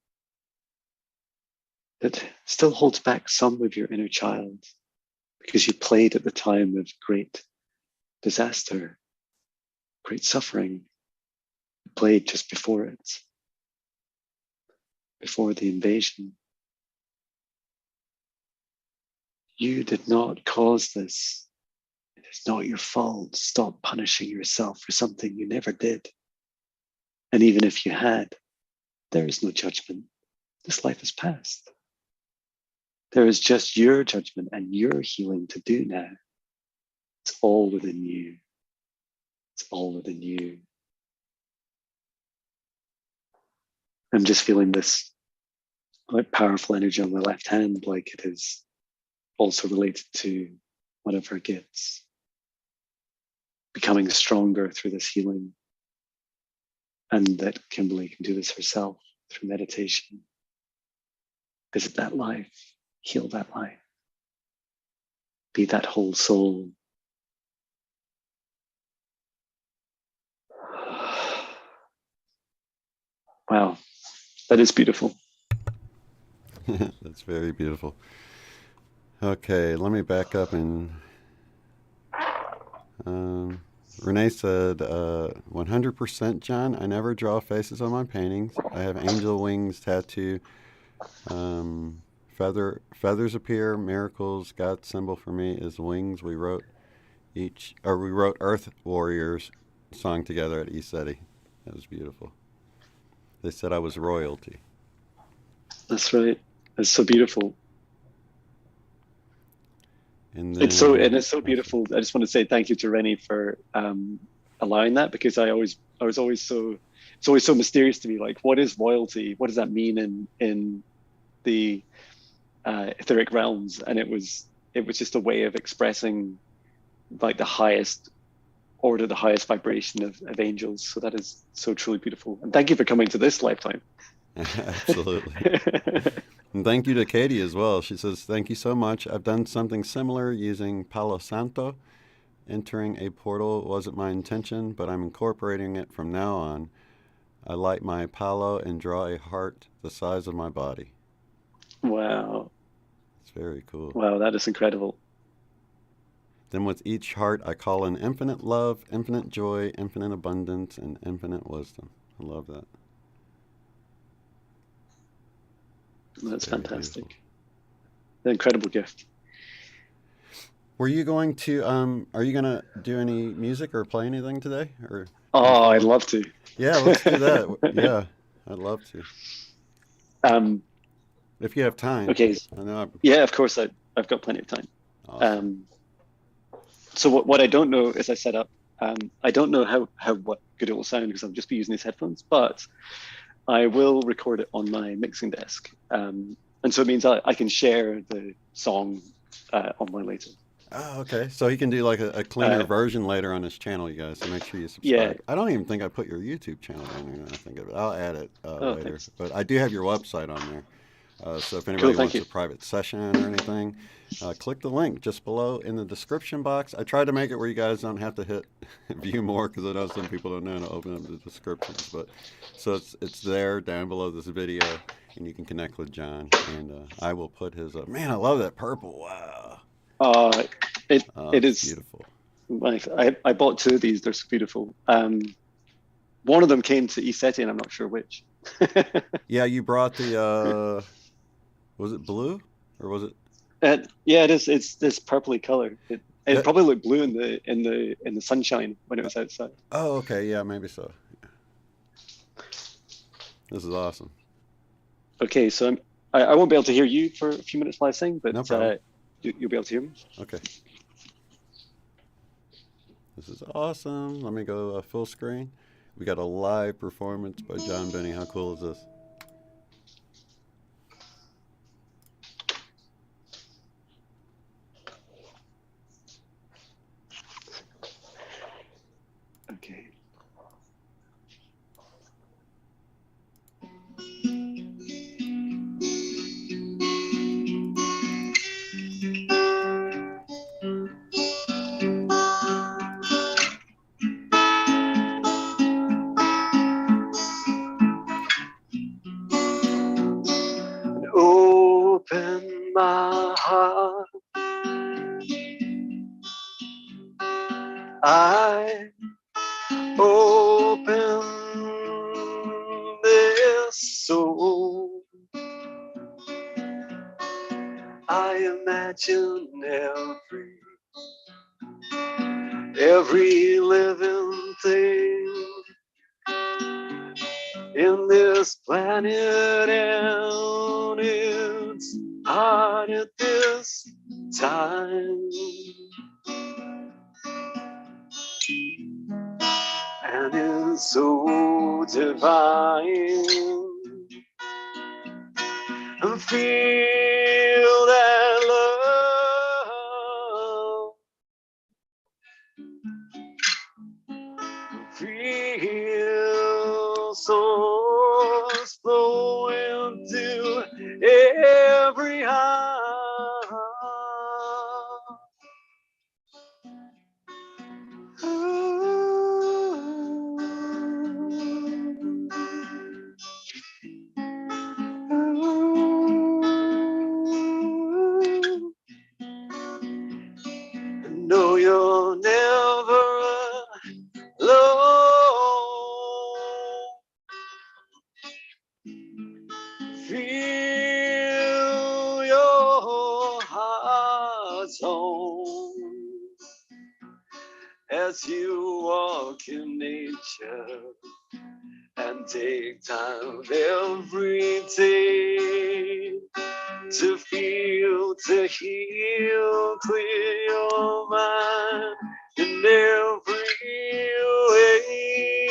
Speaker 2: that still holds back some of your inner child because you played at the time of great disaster, great suffering, played just before it, before the invasion. You did not cause this. It is not your fault. Stop punishing yourself for something you never did. And even if you had, there is no judgment. This life is past. There is just your judgment and your healing to do now. It's all within you. It's all within you. I'm just feeling this quite powerful energy on my left hand, like it is also related to one of her gifts. Becoming stronger through this healing. And that Kimberly can do this herself through meditation. Visit that life. Heal that life. Be that whole soul. Wow, that is beautiful.
Speaker 1: That's very beautiful. Okay, let me back up and Renee said, 100% John, I never draw faces on my paintings. I have angel wings tattoo. Feathers appear, miracles. God's symbol for me is wings. We wrote Earth Warriors song together at ECETI. That was beautiful. They said I was royalty.
Speaker 2: That's right. That's so beautiful.
Speaker 1: And
Speaker 2: it's so beautiful. I just want to say thank you to Rennie for allowing that, because it's always so mysterious to me. Like, what is royalty? What does that mean in the etheric realms? And it was just a way of expressing like the highest order, the highest vibration of angels. So that is so truly beautiful. And thank you for coming to this lifetime.
Speaker 1: Absolutely. And thank you to Katie as well. She says, thank you so much. I've done something similar using Palo Santo. Entering a portal wasn't my intention, but I'm incorporating it from now on. I light my palo and draw a heart the size of my body.
Speaker 2: Wow.
Speaker 1: It's very cool.
Speaker 2: Wow, that is incredible.
Speaker 1: Then with each heart, I call in infinite love, infinite joy, infinite abundance, and infinite wisdom. I love that.
Speaker 2: That's fantastic. An incredible gift.
Speaker 1: Were you going to, are you going to do any music or play anything today? Or?
Speaker 2: Oh, I'd love to.
Speaker 1: Yeah, let's do that. Yeah, I'd love to. If you have time.
Speaker 2: Okay. Yeah, of course. I've got plenty of time. Awesome. So what I don't know is I set up, I don't know what good it will sound because I'll just be using these headphones, but I will record it on my mixing desk. And so it means I can share the song online later.
Speaker 1: Oh, okay. So he can do like a cleaner version later on his channel, you guys. So make sure you subscribe. Yeah. I don't even think I put your YouTube channel on there. I think of it. I'll add it later. Thanks. But I do have your website on there. So if anybody wants a private session or anything, click the link just below in the description box. I tried to make it where you guys don't have to hit view more, because I know some people don't know how to open up the descriptions. But so it's there down below this video, and you can connect with John. And I will put his. Man, I love that purple. Wow.
Speaker 2: It is beautiful. I bought two of these. They're so beautiful. One of them came to ECETI, and I'm not sure which.
Speaker 1: Yeah, you brought the. Was it blue or was it?
Speaker 2: Yeah, it is. It's this purpley color. It probably looked blue in the sunshine when it was outside.
Speaker 1: Oh, okay. Yeah, maybe so. Yeah. This is awesome.
Speaker 2: Okay, so I won't be able to hear you for a few minutes while I sing, but
Speaker 1: no problem.
Speaker 2: You'll be able to hear me.
Speaker 1: Okay. This is awesome. Let me go full screen. We got a live performance by Jon Binnie. How cool is this?
Speaker 2: Okay. I open this soul, I imagine every living thing in this planet and its heart at this time. And it's so divine. And feel that love. Feel source flowing to every heart. No, you're never alone. Feel your heart's home as you walk in nature and take time every day to feel, to heal, clear your mind in every way.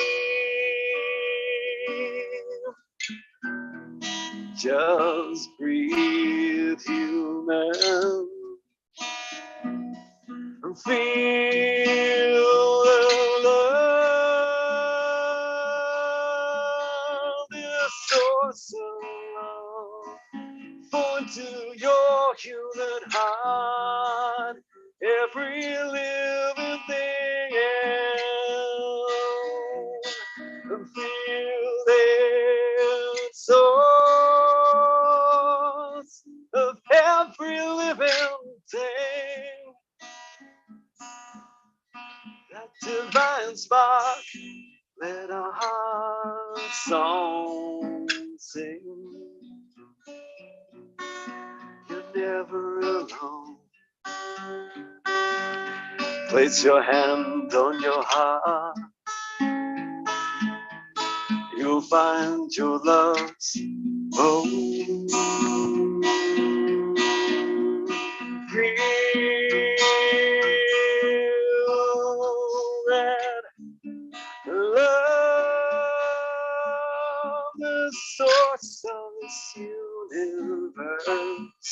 Speaker 2: Just breathe, human, and feel the love, this source of love. Born to your human heart, every living thing, and feel the source of every living thing. That divine spark, let our heart's song sing. You're never alone. Place your hand on your heart. You'll find your love's home. Feel that love, the source of this universe.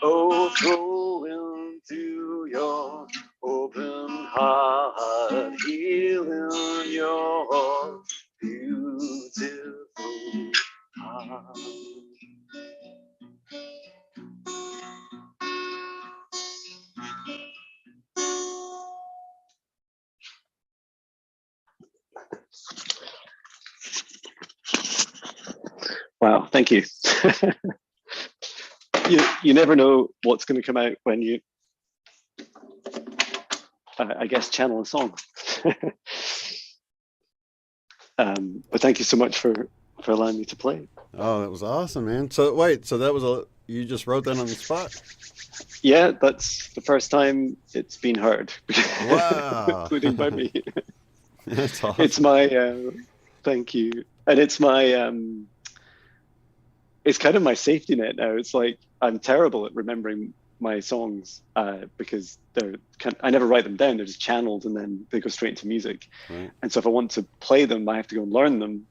Speaker 2: Oh, flowing through your open heart, healing your beautiful heart. Wow, thank you. You never know what's going to come out when you, I guess, channel a song. But thank you so much for allowing me to play.
Speaker 1: Oh, that was awesome, man. So wait, so that was you just wrote that on the spot?
Speaker 2: Yeah, that's the first time it's been heard.
Speaker 1: Wow.
Speaker 2: Including by me.
Speaker 1: That's awesome.
Speaker 2: It's my, thank you. And it's my, it's kind of my safety net now. It's like, I'm terrible at remembering my songs because I never write them down. They're just channeled and then they go straight into music.
Speaker 1: Right.
Speaker 2: And so if I want to play them, I have to go and learn them.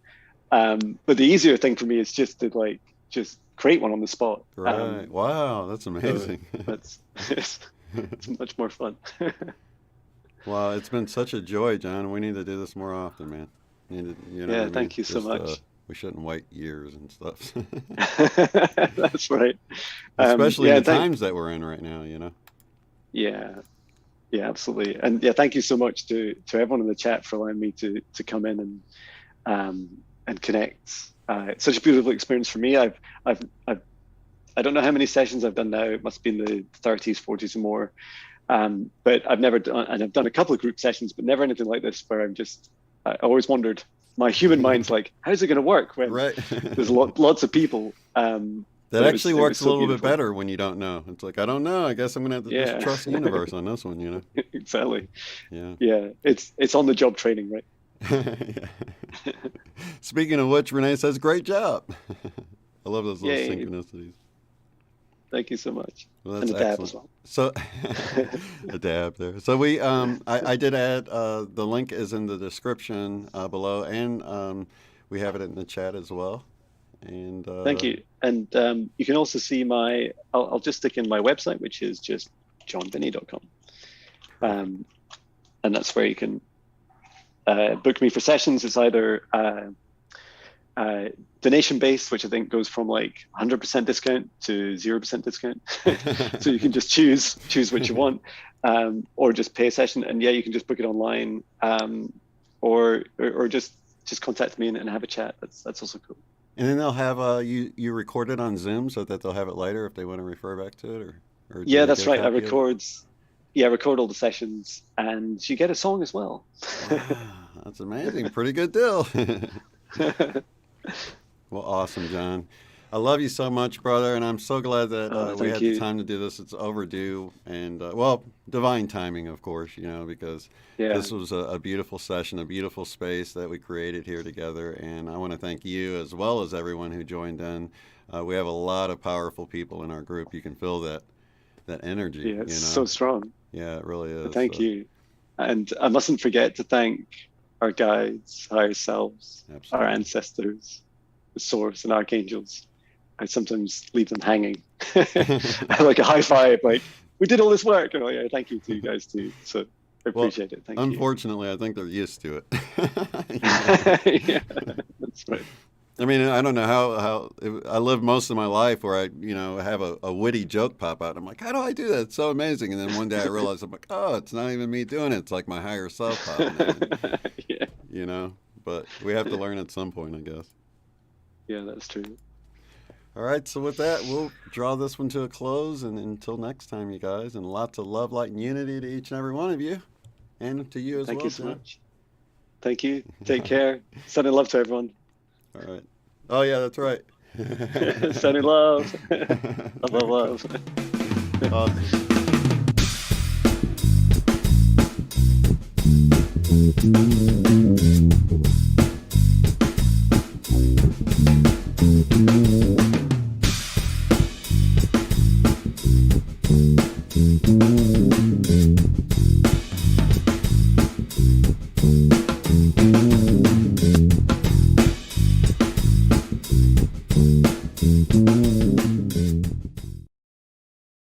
Speaker 2: But the easier thing for me is just to just create one on the spot.
Speaker 1: Right. Wow, that's amazing.
Speaker 2: So it's much more fun.
Speaker 1: Wow, it's been such a joy, John. We need to do this more often, man.
Speaker 2: Yeah, thank you so much.
Speaker 1: We shouldn't wait years and stuff.
Speaker 2: That's right.
Speaker 1: Especially in the times that we're in right now,
Speaker 2: Yeah, absolutely. And yeah, thank you so much to everyone in the chat for allowing me to come in and connect. It's such a beautiful experience for me. I don't know how many sessions I've done now. It must be in the 30s, 40s or more. But I've never done, and I've done a couple of group sessions, but never anything like this where I always wondered, my human mind's like, how's it going to work when
Speaker 1: Right.
Speaker 2: there's lots of people?
Speaker 1: That actually works
Speaker 2: so
Speaker 1: a little
Speaker 2: beautiful.
Speaker 1: bit better when you don't know. It's like, I don't know. I guess I'm going to have to just trust the universe on this one, you know?
Speaker 2: Exactly.
Speaker 1: Yeah.
Speaker 2: Yeah. It's on the job training, right?
Speaker 1: Yeah. Speaking of which, Renee says, great job. I love those little
Speaker 2: Yay.
Speaker 1: synchronicities.
Speaker 2: Thank you so much.
Speaker 1: Well,
Speaker 2: And
Speaker 1: that's
Speaker 2: the dab
Speaker 1: excellent.
Speaker 2: as well.
Speaker 1: So, a dab there. So I did add, the link is in the description below, and we have it in the chat as well. And
Speaker 2: thank you. And you can also see I'll just stick in my website, which is just jonbinnie.com. And that's where you can book me for sessions. It's either donation based, which I think goes from like 100% discount to 0% discount. So you can just choose what you want, or just pay a session. And yeah, you can just book it online, or just contact me and have a chat. That's also cool.
Speaker 1: And then they'll have you record it on Zoom so that they'll have it later if they want to refer back to it, or
Speaker 2: yeah, that's right. I record all the sessions, and you get a song as well.
Speaker 1: Wow, that's amazing. Pretty good deal. Well, awesome, Jon. I love you so much, brother, and I'm so glad that we had the time to do this. It's overdue, and well, divine timing, of course, you know, because this was a beautiful session, a beautiful space that we created here together, and I want to thank you as well as everyone who joined in. We have a lot of powerful people in our group. You can feel that energy.
Speaker 2: Yeah, it's so strong.
Speaker 1: Yeah, it really is.
Speaker 2: Thank you. And I mustn't forget to thank our guides, higher selves, our ancestors, the source, and archangels. I sometimes leave them hanging, like a high five, like, we did all this work. And yeah, thank you to you guys too. So I appreciate it. Thank you.
Speaker 1: Unfortunately, I think they're used to it.
Speaker 2: Yeah, that's right.
Speaker 1: I mean, I don't know how I live most of my life where I, have a witty joke pop out. I'm like, how do I do that? It's so amazing. And then one day I realized, I'm like, oh, it's not even me doing it. It's like my higher self popping out.
Speaker 2: Yeah.
Speaker 1: But we have to learn at some point, I guess.
Speaker 2: Yeah, that's true.
Speaker 1: All right. So with that, we'll draw this one to a close. And until next time, you guys, and lots of love, light, and unity to each and every one of you, and to you as well.
Speaker 2: Thank you so much. Thank you. Take care. Sending love to everyone.
Speaker 1: All right. Oh, yeah, that's right.
Speaker 2: Sending love. Love.
Speaker 1: Awesome.